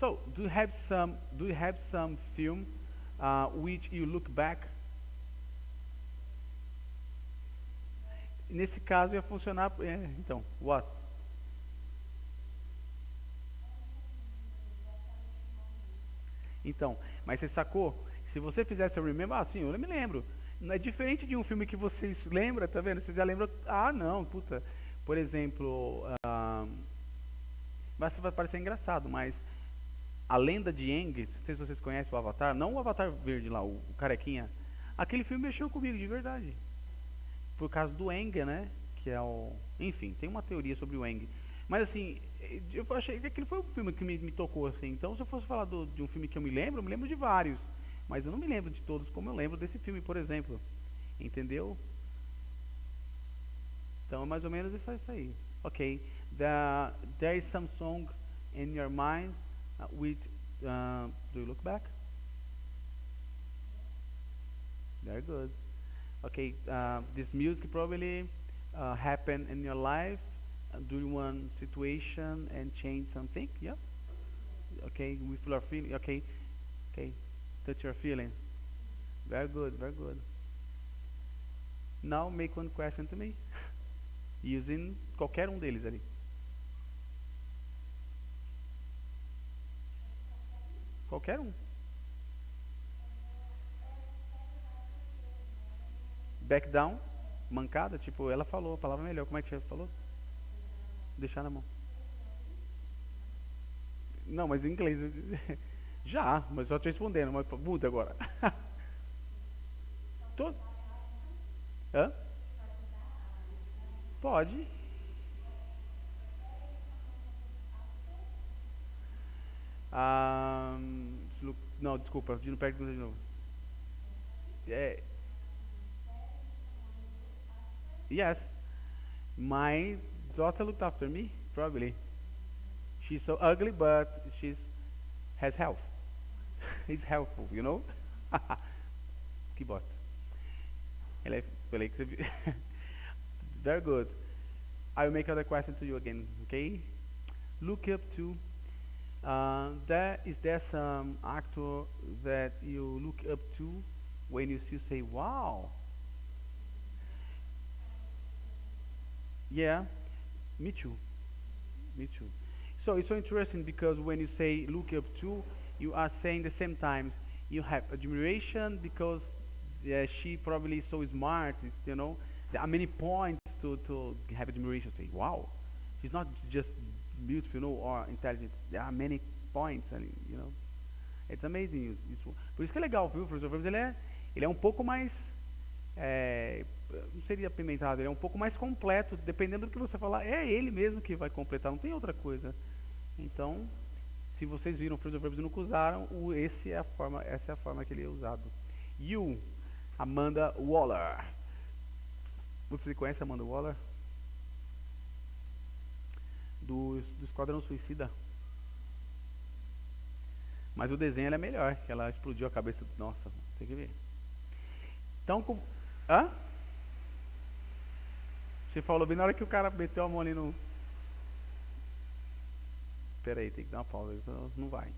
so do you have some film which you look back? Nesse caso ia funcionar, então, what? Então, mas você sacou? Se você fizesse o remember, sim, eu me lembro. Não é diferente de um filme que vocês lembram, tá vendo? Vocês já lembram, não, puta. Por exemplo, mas vai parecer engraçado, mas a Lenda de Aang, não sei se vocês conhecem o Avatar, não o Avatar verde lá, o carequinha. Aquele filme mexeu comigo de verdade. Por causa do Aang, né? Que é o... Enfim, tem uma teoria sobre o Aang. Mas assim, eu achei que aquele foi o filme que me tocou, assim. Então, se eu fosse falar de um filme que eu me lembro de vários. Mas eu não me lembro de todos como eu lembro desse filme, por exemplo. Entendeu? Então, é mais ou menos isso aí. Ok. There is some song in your mind with... do you look back? Very good. Okay, this music probably happened in your life during one situation and change something. Yeah. Okay, with your feeling. Okay, touch your feeling. Very good, very good. Now make one question to me, using qualquer deles ali. Qualquer um. Back down, mancada, tipo, ela falou a palavra melhor. Como é que você falou? Deixar na mão. Não, mas em inglês. Já, mas só te respondendo, mas muda agora. Todo. Hã? Pode. Não, desculpa, não pergunta de novo. Yes. My daughter looked after me, probably. She's so ugly, but has health. It's helpful, you know? Que bosta. Ela é, falei que você viu. Very good. I will make other question to you again, okay? Look up to. Is there some actor that you look up to when you still say, wow? Yeah, me too. Me too. So it's so interesting because when you say look up to, you are saying the same time you have admiration because she probably is so smart, you know. There are many points to have admiration. Say, wow, she's not just beautiful, you know, or intelligent. There are many points, and you know, it's amazing. Por isso que é legal, viu? O professor Verbs, ele é um pouco mais, não seria apimentado, ele é um pouco mais completo, dependendo do que você falar, é ele mesmo que vai completar, não tem outra coisa. Então, se vocês viram o Phrasal Verbs e nunca usaram, essa é a forma que ele é usado. You, Amanda Waller. Você conhece a Amanda Waller? Do Esquadrão Suicida. Mas o desenho ela é melhor, que ela explodiu a cabeça. Nossa, tem que ver. Então, hã? Você falou bem na hora que o cara meteu a mão ali no... Espera aí, tem que dar uma pausa, senão não vai.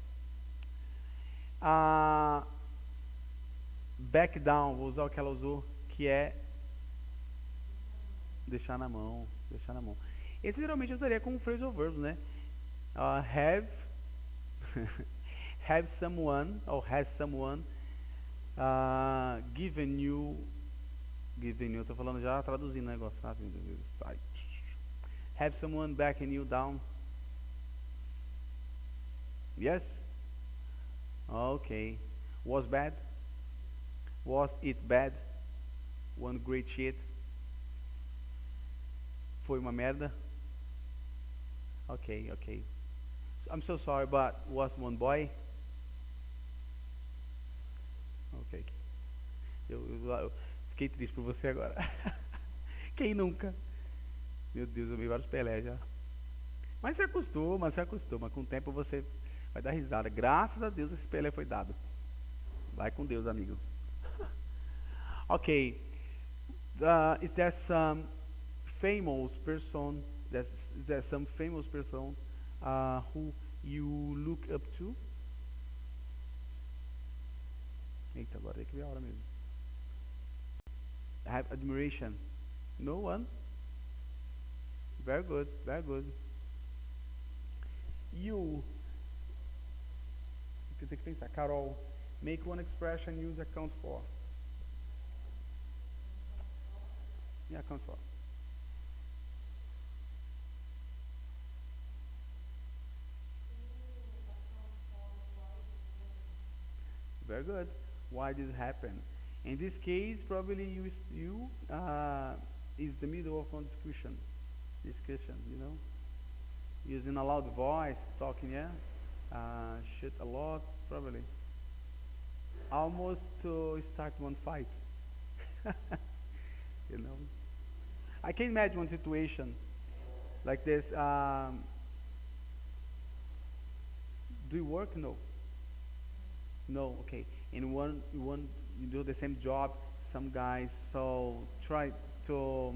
Back down, vou usar o que ela usou, que é deixar na mão, deixar na mão. Esse geralmente eu usaria como phrasal verbs, né? Have have someone or has someone given you, eu tô falando já traduzindo o negócio, sabe? Have someone backing you down. Yes? Okay. Was bad? Was it bad? One great shit. Foi uma merda? Okay, okay. I'm so sorry, but was one boy? Ok. Eu fiquei triste por você agora. Quem nunca? Meu Deus, eu vi vários Pelé já. Mas se acostuma. Com o tempo você vai dar risada. Graças a Deus esse Pelé foi dado. Vai com Deus, amigo. Ok. Is there some famous person? Is there some famous person who you look up to? Eita, agora tem que ver a hora mesmo. Have admiration. No one? Very good, very good. You. Você tem que pensar. Carol, make one expression, use account for. Yeah, account for. Very good. Why did it happen? In this case, probably you is the middle of one discussion, you know, using a loud voice, talking, yeah, shit a lot, probably, almost to start one fight. You know, I can imagine one situation like this. Do you work? No. No, okay. In one you do the same job, some guys so try to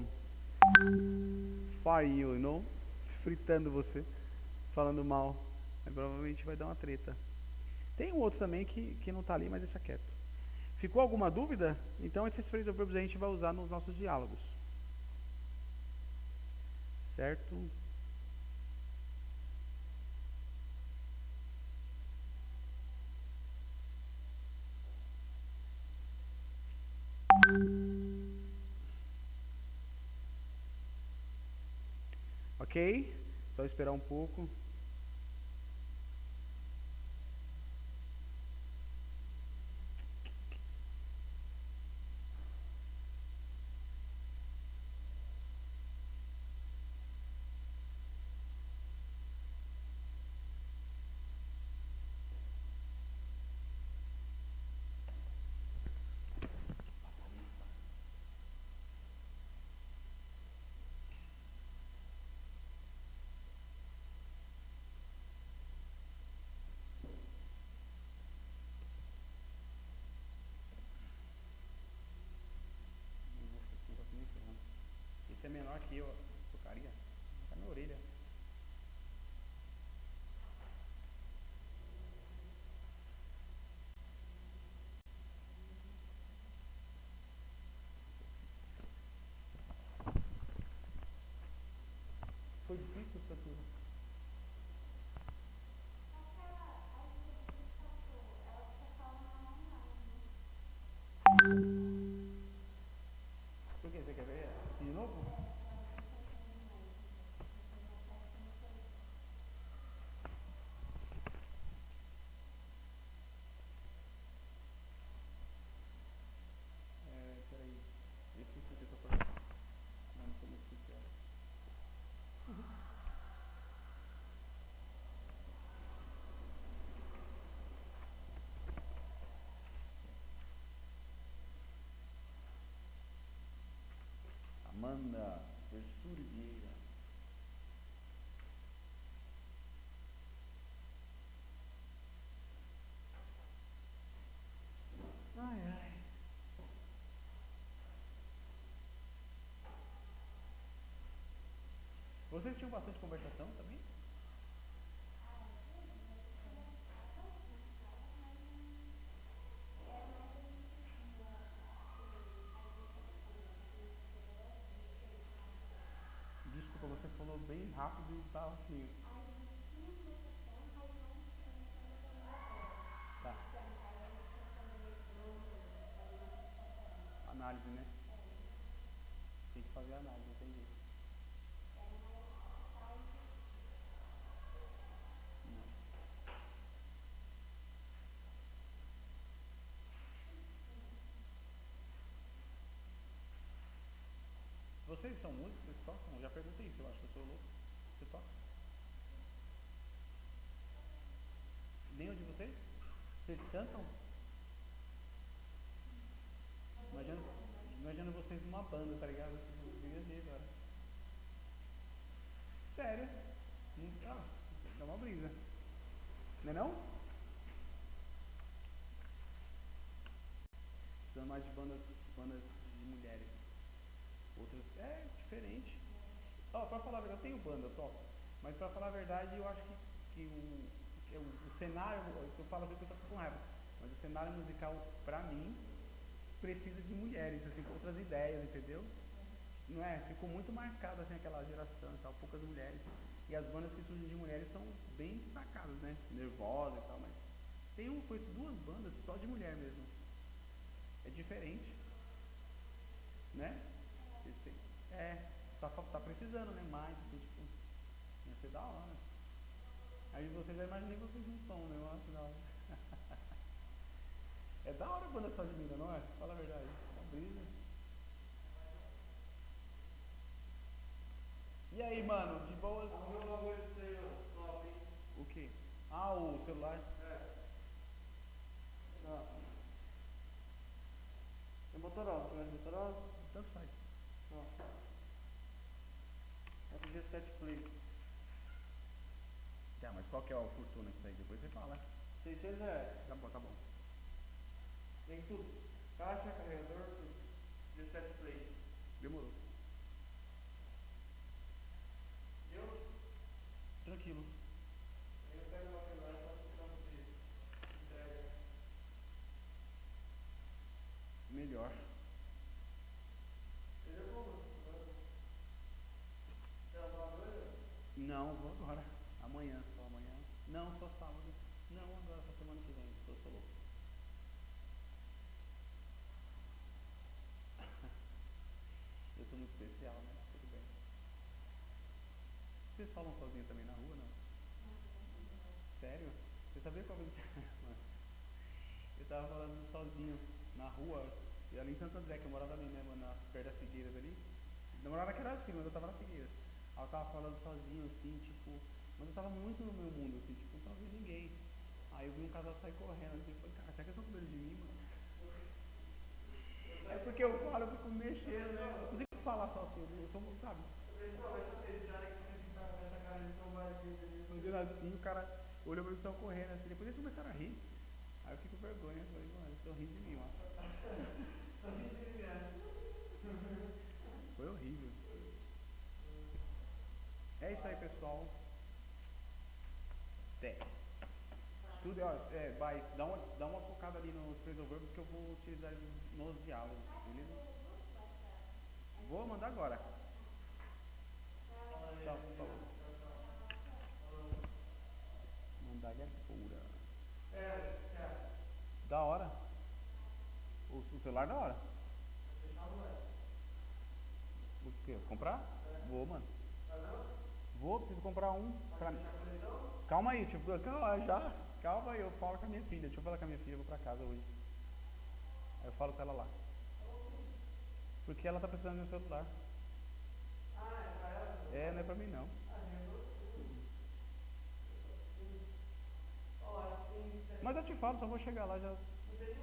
fire you, you know, fritando você, falando mal. Aí provavelmente vai dar uma treta. Tem um outro também que não tá ali, mas deixa quieto. Ficou alguma dúvida? Então esses phrasal verbs a gente vai usar nos nossos diálogos. Certo? Ok? Só esperar um pouco. Esse é menor que eu, porcaria. Tá na minha orelha. Foi difícil essa tudo. Por que? Você quer ver de novo? Peraí. Esse aqui que eu tô falando. Não sei o que é. Amanda Versuri Vieira. Ai, ai. Vocês tinham bastante conversação também? Desculpa, você falou bem rápido e tal assim. Tá. Análise, né? Tem que fazer análise, entendi. Vocês são músicos? Vocês tocam? Eu já perguntei isso, eu acho que eu sou louco. Você toca? Nenhum de vocês? Vocês cantam? Imagina vocês numa banda, tá ligado? Eu ia ver agora. Sério? Ah, dá uma brisa. Não é não? Precisando mais de bandas de mulheres. Outras é diferente. Ó, pra falar a verdade, eu tenho banda, eu toco. Mas pra falar a verdade, eu acho que o cenário, eu falo assim que eu tô com raiva, mas o cenário musical, pra mim, precisa de mulheres, assim, com outras ideias, entendeu? Não é? Ficou muito marcado assim aquela geração e tal, poucas mulheres. E as bandas que surgem de mulheres são bem destacadas, né? Nervosa e tal, mas tem foi duas bandas só de mulher mesmo. É diferente, né? Tá precisando, né? Mais, assim, tipo, ia ser da hora. Aí vocês já imaginei que vocês não são, né? Eu acho da hora. É da hora a banda só de mina, não é? Fala a verdade. Tá brisa. E aí, mano, de boa? O que? Ah, o celular? É Motorola, você conhece Motorola? Tanto faz. É do G7 Play. Tá, mas qual que é a fortuna que aí? Depois você fala. 600 reais. Tá bom. Tem tudo. Caixa, carregador, tudo. G7 Play. Demorou. Tranquilo. Eu pego uma celular e faço questão de entrega. Melhor. Não, vou agora. Amanhã, só amanhã. Não, só sábado. Não, agora só semana que vem. Tô louco. Eu sou muito especial, né? Tudo bem. Vocês falam sozinho também na rua, não? Sério? Você sabia qual vez? Eu tava falando sozinho na rua, e ali em Santo André, que eu morava ali, né, mano, perto das Figueiras ali. Não morava naquela assim, mas eu tava na Figueiras. Aí eu tava falando sozinho, assim, tipo, mas eu tava muito no meu mundo, assim, tipo, não tava vendo ninguém. Aí eu vi um casal sair correndo, assim, eu falei, cara, será que eles estão com medo de mim, mano? É porque eu falo, eu fico mexendo, né? Eu não consigo falar só assim, eu sou, sabe? Fazendo assim, o cara olhou pra mim e saiu correndo, assim, depois eles começaram a rir. Aí eu fiquei com vergonha, eu falei, mano, eles estão rindo de mim, ó. Foi horrível. É isso aí, pessoal. Até. Tudo, ó, vai, dá uma focada ali nos phrasal verbs que eu vou utilizar nos diálogos, beleza? Vou mandar agora. Tchau, tchau. Mandar é pura. Da hora. O celular da hora. O que? Comprar? Vou, mano. Vou, preciso comprar um. Calma aí, tipo, já. Calma aí, eu falo com a minha filha. Deixa eu falar com a minha filha, eu vou pra casa hoje. Aí eu falo com ela lá. Porque ela tá precisando do meu celular. É, não é pra mim não. Mas eu te falo, só vou chegar lá já. Deixa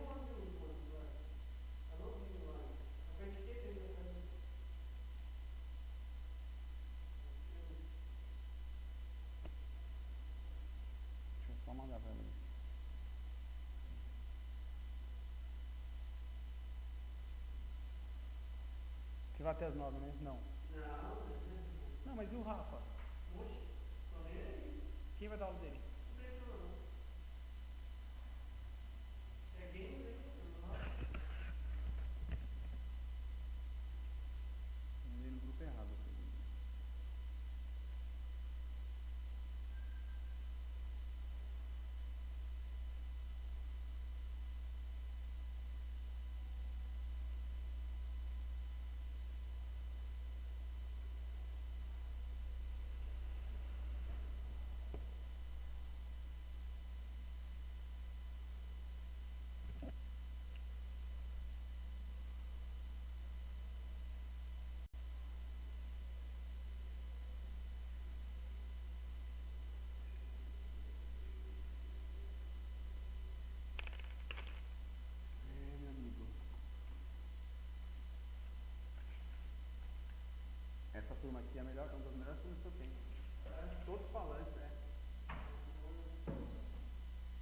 eu só mandar pra ela. Que vai até as 9, né? Não. Não, mas e o Rafa? Quem vai dar aula dele? No grupo errado. Meu amigo. Essa turma aqui é a melhor, uma das melhores turmas que eu tenho. Todos falantes, né?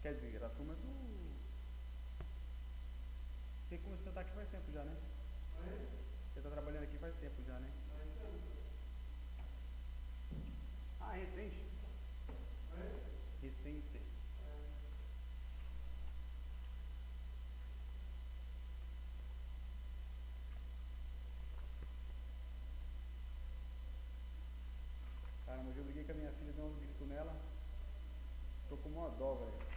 Quer dizer, a turma do... Você começou a estar aqui faz tempo já, né? Você está trabalhando aqui faz tempo já, né? Ah, recente? Recente. Caramba, eu briguei com a minha filha, dei uns gritos nela. Tô com uma dó, velho.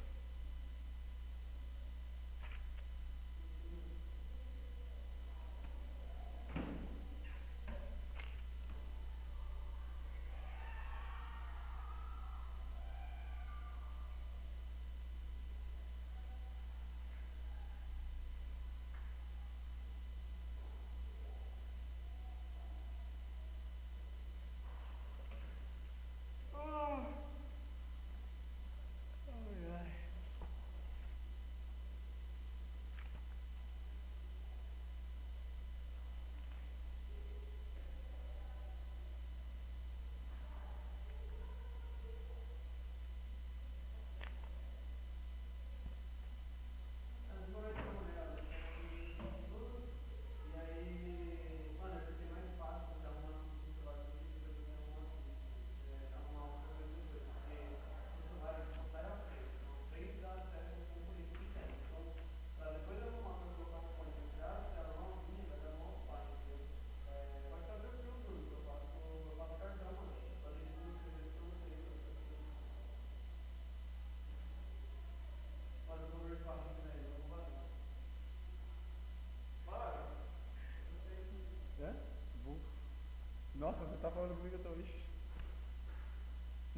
Nossa, você tá falando comigo, eu tô... Ixi.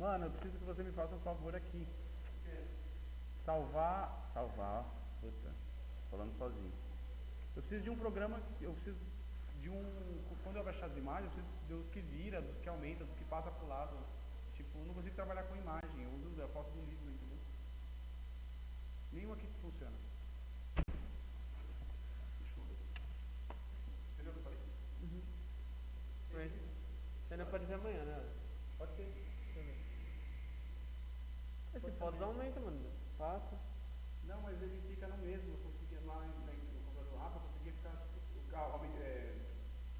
Mano, eu preciso que você me faça um favor aqui. Salvar. Puta, falando sozinho. Eu preciso de um programa, eu preciso de um. Quando eu baixar as imagens, eu preciso dos que vira, dos que aumenta, dos que passa pro lado. Tipo, eu não consigo trabalhar com imagem, eu uso a foto do livro, entendeu? Nenhum aqui funciona. Entendeu o que eu falei? Mas você não aparecer amanhã, né? Pode ser. Deixa eu ver. Esse foto aumenta, mano. Passa. Não, mas ele fica no mesmo. Eu conseguia lá no computador rápido, eu conseguia ficar.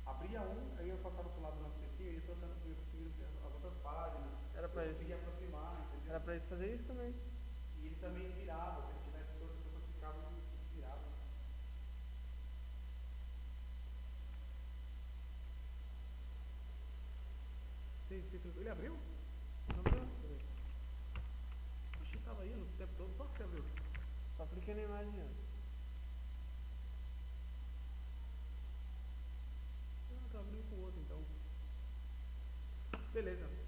Abria um, aí eu passava pro lado do nosso PC e ia trocando, eu conseguia ver as outras páginas. Era pra isso. Conseguia aproximar, entendeu? Era pra isso fazer isso também. E ele também virava, se ele tivesse todas as pessoas ficavam e virava. Ele abriu? Não abriu? Acho que tava aí no tempo todo, só que você abriu. Só cliquei na imagem, ó. Não, tá abrindo com o outro então. Beleza.